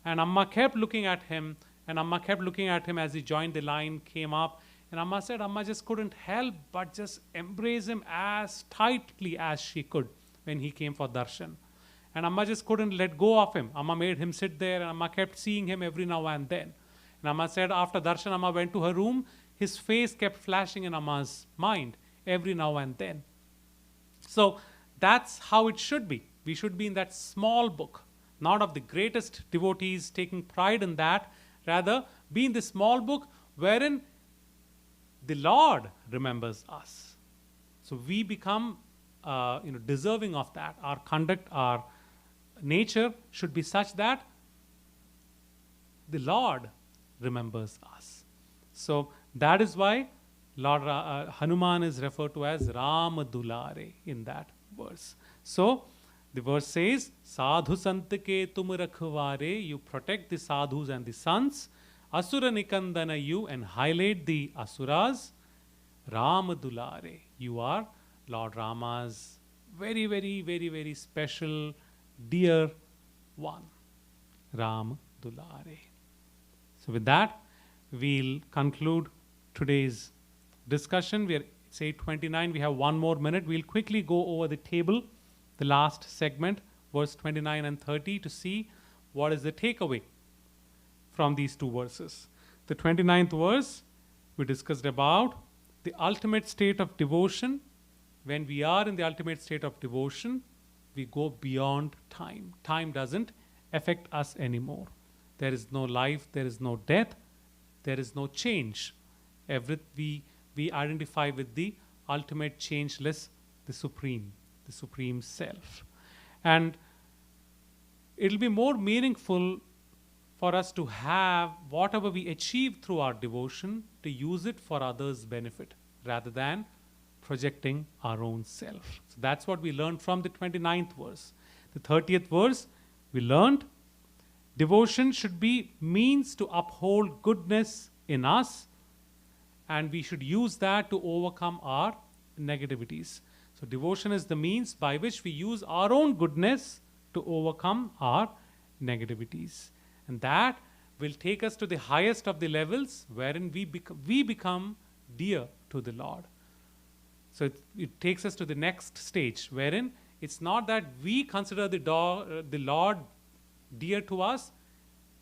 And Amma kept looking at him, as he joined the line, came up, and Amma said Amma just couldn't help but just embrace him as tightly as she could when he came for darshan. And Amma just couldn't let go of him. Amma made him sit there, and Amma kept seeing him every now and then. And Amma said after darshan, Amma went to her room. His face kept flashing in Amma's mind every now and then. So that's how it should be. We should be in that small book, not of the greatest devotees taking pride in that. Rather, be in the small book wherein the Lord remembers us. So we become deserving of that. Our conduct, our nature should be such that the Lord remembers us. So that is why Lord Hanuman is referred to as Ram Dulare in that verse. So the verse says, Sadhu Sant ke tum rakhware, you protect the sadhus and the sants. Asura nikandana, you annihilate the asuras. Ram Dulare, you are Lord Rama's very, very, very, very special, dear one. Ram Dulare. So with that, we'll conclude today's discussion. It's 8:29. We have one more minute. We'll quickly go over the table, the last segment, verse 29 and 30, to see what is the takeaway from these two verses. The 29th verse, we discussed about the ultimate state of devotion. When we are in the ultimate state of devotion, we go beyond time. Time doesn't affect us anymore. There is no life, there is no death, there is no change. We identify with the ultimate changeless, the supreme self. And it'll be more meaningful for us to have whatever we achieve through our devotion, to use it for others' benefit rather than projecting our own self. So that's what we learned from the 29th verse. The 30th verse, we learned devotion should be means to uphold goodness in us, and we should use that to overcome our negativities. So devotion is the means by which we use our own goodness to overcome our negativities. And that will take us to the highest of the levels wherein we become dear to the Lord. So it takes us to the next stage wherein it's not that we consider the Lord dear to us.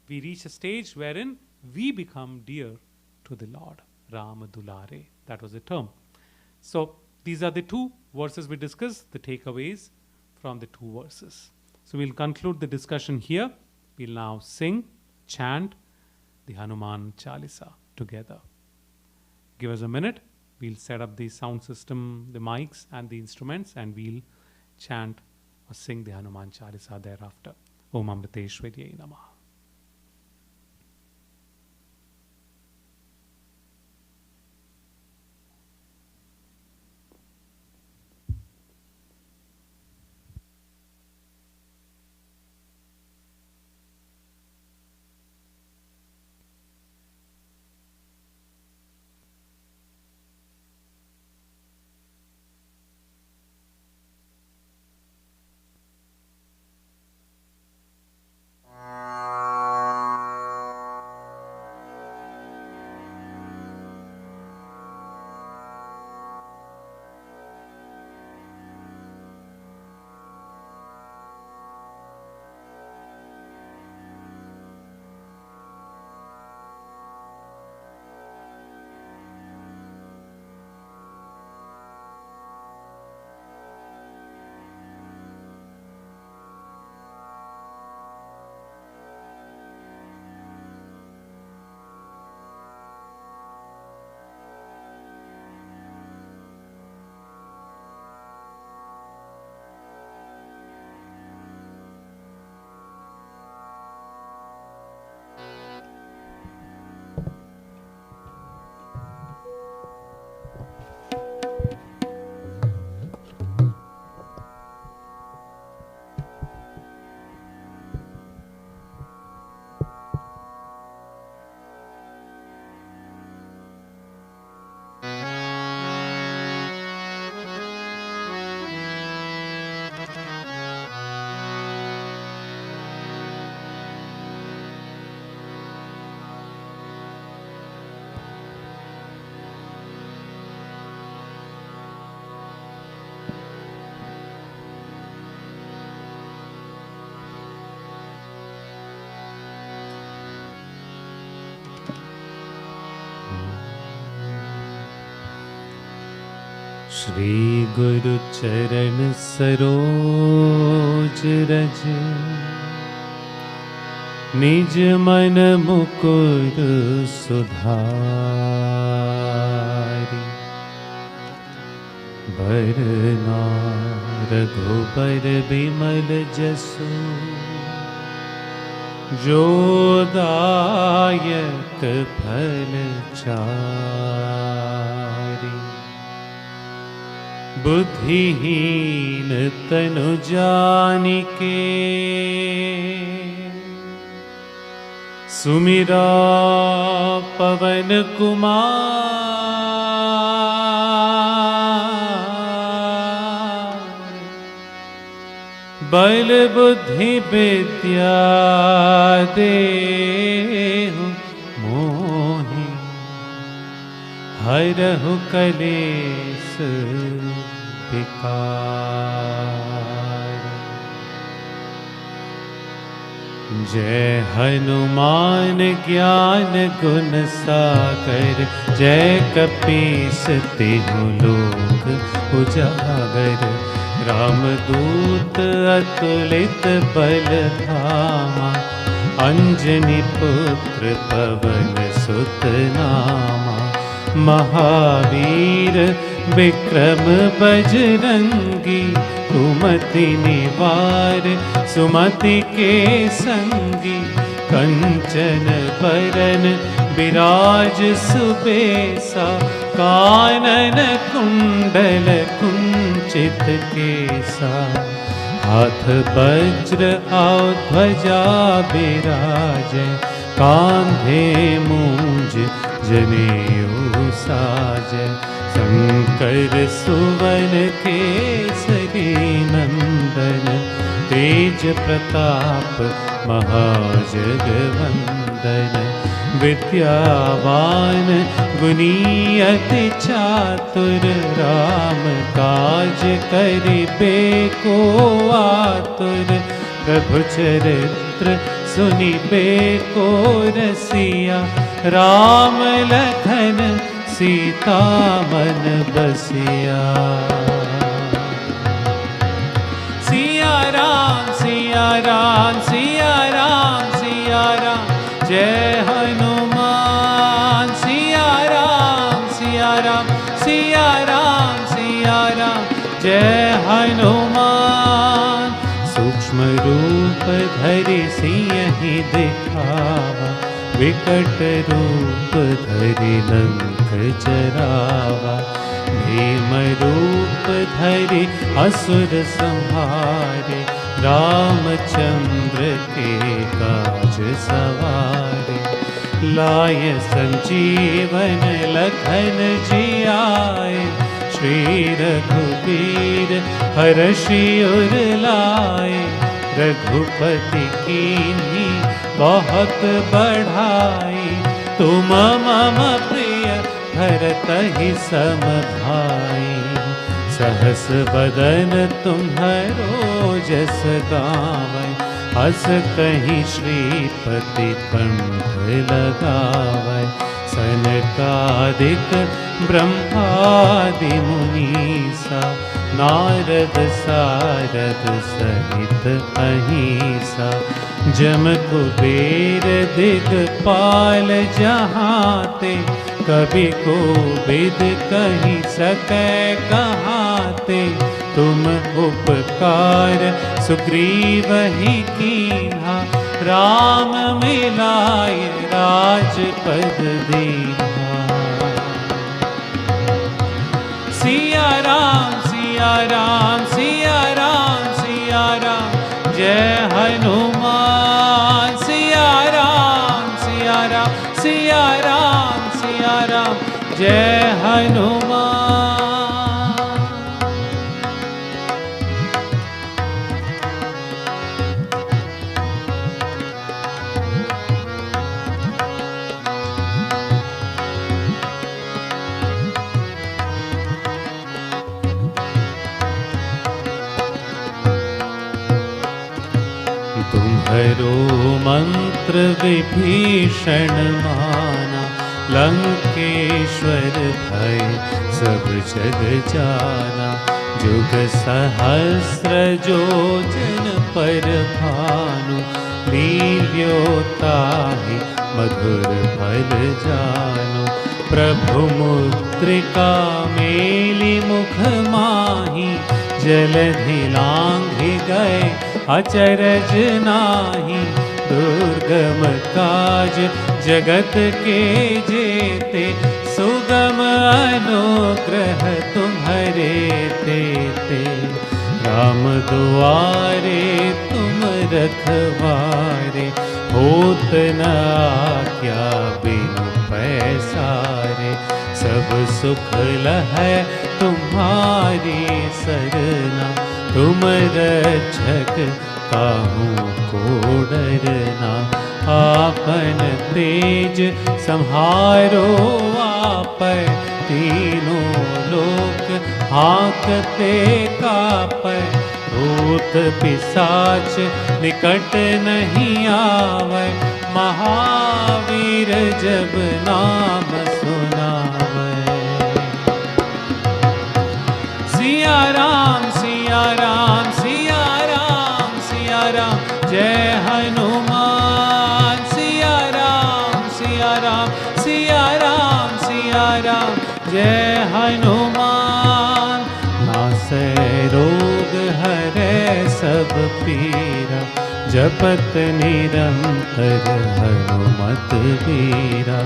We reach a stage wherein we become dear to the Lord. Ram Dulare, that was the term. So these are the two verses we discussed, the takeaways from the 2 verses. So we'll conclude the discussion here. We'll now sing, chant the Hanuman Chalisa together. Give us a minute. We'll set up the sound system, the mics and the instruments, and we'll chant or sing the Hanuman Chalisa thereafter. Om Amriteshwariyai Namaha. Shri गुरु चरण सरोज रज निज मन मुकुर सुधारि बरना रघुबर बिमल जसु जो दायक फल चारि बुद्धिहीन तनु जानिके सुमिरा पवन कुमार बल बुद्धि विद्या देहु मोहि हरहु कलेस विकार। जय हनुमान ज्ञान गुण सागर जय कपीस तिहु लोक उजागर रामदूत अतुलित बल धामा अंजनी पुत्र पवन सुत नामा महावीर विक्रम बजरंगी कुमति निवार सुमति के संगी कंचन बरन विराज सुबेसा कानन कुंडल कुंचित केसा हाथ वज्र और ध्वजा विराज कांधे मूंज जनेऊ साज शंकर सुवन केसरी नंदन तेज प्रताप महाजगवंदन विद्यावान गुणी अति चातुर राम काज करिबे को आतुर प्रभु चरित्र सुनिबे को रसिया राम लखन सीता मन बसिया। सिया राम सिया राम सिया राम जय हनुमान सिया राम सिया राम सिया राम सिया राम जय हनुमान सूक्ष्म रूप धरि सियहि दिखावा विकट रूप धरि लंक जरावा भीम रूप धरि असुर संहारे रामचंद्र के काज सवारे लाय संजीवन लखन जियाए श्री रघुबीर हरषि उर लाए रघुपति कीन्ही बहुत बढ़ाई तुम मम प्रिय भरतहि सम भाई सहस बदन तुम्हरो जस गावै अस कहीं श्रीपति कंठ लगावै सनकादिक ब्रह्मादि मुनीसा नारद सारद सहित अहिसा जम कुबेर दिगपाल जहाते कभी को बिद कही सकै कहाते तुम उपकार सुग्रीव ही कीन्हा राम मिलाय राजपद दीन्हा सिया राम सिया राम सिया राम सिया राम जय हनुमान सिया राम सिया राम सिया राम सिया राम जय हनुमान तुम्हरो मंत्र विभीषण माना लंकेश्वर भय सब जग जाना जुग सहस्र जोजन पर भानु लील्योताहि मधुर फल जानु प्रभु मुद्रिका मेली मुख माही जलधि लांघि गए अचरज नाही दुर्गम काज जगत के जेते सुगम अनुग्रह तुम्हारे तेते राम दुआरे तुम रखवारे होत न आज्ञा बिनु पैसारे सब सुख लहै तुम्हारी सरना तुम रक्षक काहू को डरना आपन तेज संहारो आपै तीनों लोक हाँकते कापै भूत पिशाच निकट नहीं आवै महावीर जब नाम सुनावै सिया राम सिया राम सिया राम सिया राम जय हनुमान सिया राम सिया राम सिया राम सिया राम जय हनुमान नासै रोग हरै सब पीरा जपत निरंतर हनुमत वीरा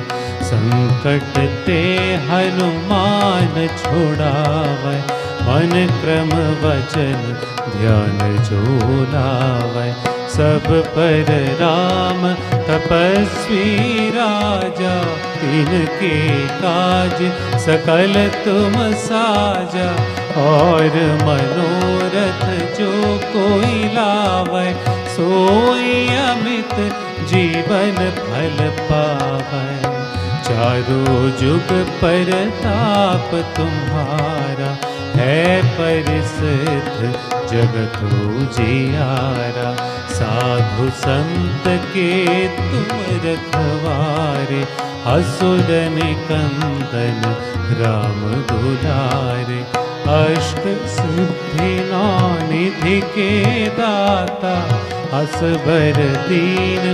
संकट ते हनुमान छुड़ावै मन क्रम वचन ध्यान जो लावै सब पर राम तपस्वी राजा तिनके काज सकल तुम साजा और मनोरथ जो कोई लावै सोई अमित जीवन फल पावै चारों जुग परताप तुम्हारा है परिसिद्ध जगत उजियारा साधु संत के तुम रखवारे असुर निकंदन राम दुलारे अष्ट सिद्धि निधि के दाता असबर दीन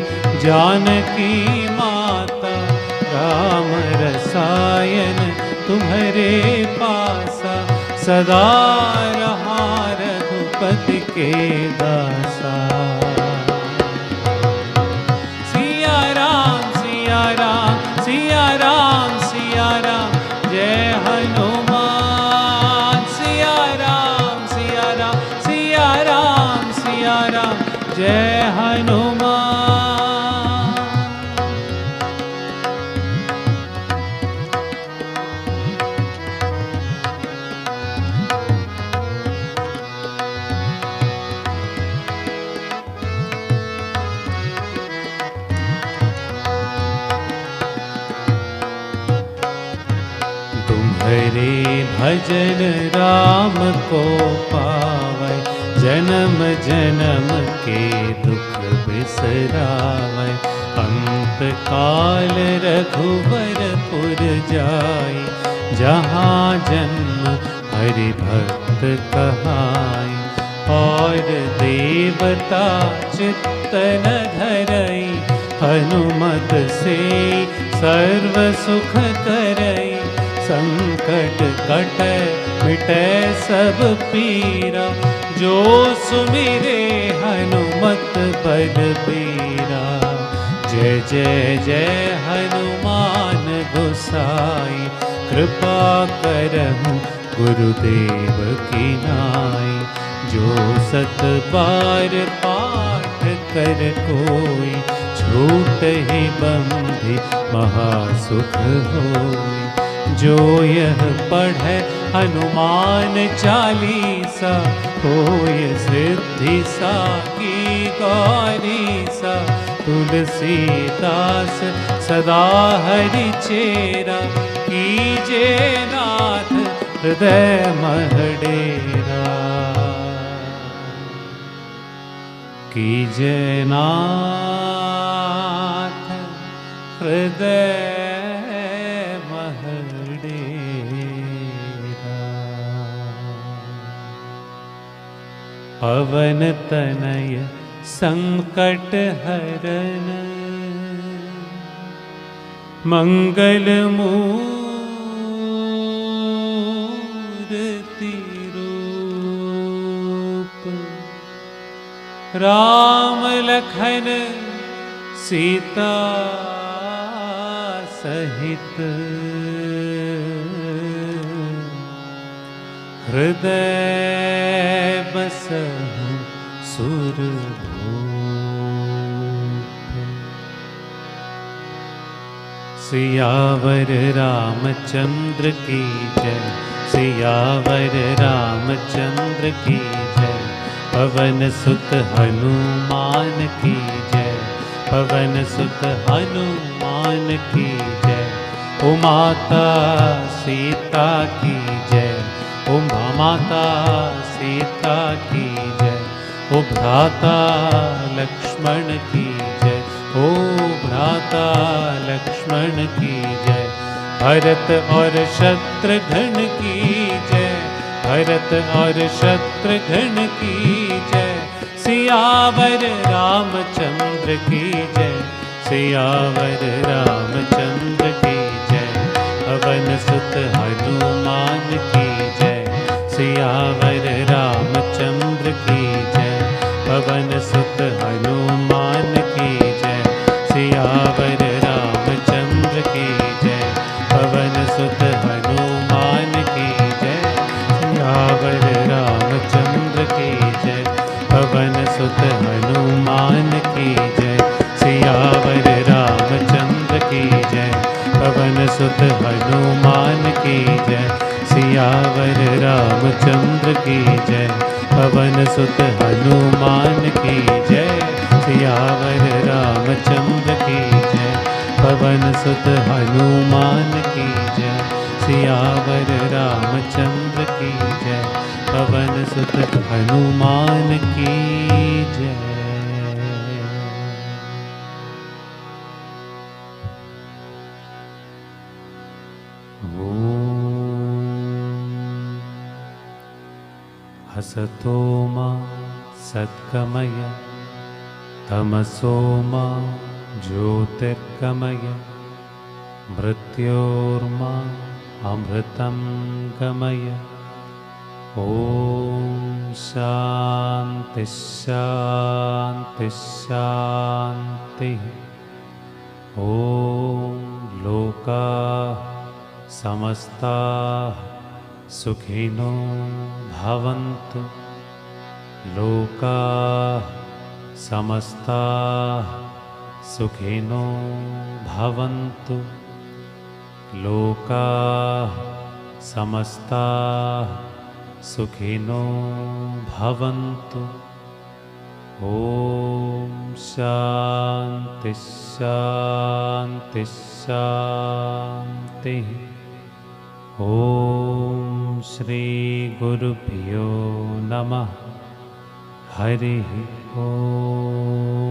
जानकी माता, राम रसायन तुम्हारे पासा, सदा रहा रघुपति के दासा। सिया राम सिया राम सिया राम सिया राम, जय हनुमान। सिया राम सिया राम सिया राम सिया राम, जय हनुमान। तुम्हारे भजन राम को पावै, जन्म जन्म के दुख बिसरावै। अंत काल रघुवरपुर जाई, जहाँ जन्म हरि भक्त कहाई। और देवता चित्तन धरई, हनुमत से सर्व सुख करई। संकट कटै मिटै सब पीरा, जो सुमिरे हनुमत बलबीरा। जय जय जय हनुमान गोसाई, कृपा करहु गुरुदेव की नाई। जो सत बार पाठ कर कोई, छूटहि बंधि महासुख होई। जो यह पढ़े हनुमान चालीसा, होय सिद्धि साकी गौरीसा। तुलसीदास सदा हरि चेरा, कीजे नाथ हृदय मह डेरा। कीजे नाथ हृदय पवन तनय संकट हरन, मंगल मूर्ति रूप। राम लखन सीता सहित, हृदय बसहु सुरभूप। सियावर रामचंद्र की जय, सियावर रामचंद्र की जय। पवन सुत हनुमान की जय, पवन सुत हनुमान की जय। ओ माता सीता की जय, ओ माता सीता की जय। ओ भ्राता लक्ष्मण की जय, ओ भ्राता लक्ष्मण की जय। भरत और शत्रुघ्न की जय, भरत और शत्रुघ्न की जय। सियावर रामचंद्र की जय, सियावर रामचंद्र की जय। पवन सुत हनुमान की जय, सियावर रामचंद्र की जय। पवन सुत हनुमान की जय, सियावर रामचंद्र की जय। पवन सुत हनुमान की जय, सियावर रामचंद्र की जय। पवन सुत हनुमान की जय, सियावर रामचंद्र की जय। पवन सुत हनुमान की जय, सियावर रामचंद्र की जय। पवन सुत हनुमान की जय, सियावर रामचंद्र की जय। पवन सुत हनुमान की जय, सियावर रामचंद्र की जय। पवन सुत हनुमान की जय। हसतो मा सद्गमय, तमसो मा ज्योतिर्गमय मृत्योर्मा अमृतं गमय। ॐ शान्ति शान्ति शान्तिः। ॐ लोकाः समस्ताः सुखिनो भवन्तु। लोकाः समस्ताः सुखिनो भवन्तु। लोकाः समस्ताः सुखिनो भवन्तु। ॐ शान्ति शान्ति शान्तिः। ॐ श्री गुरुभ्यो नमः। हरिः ॐ।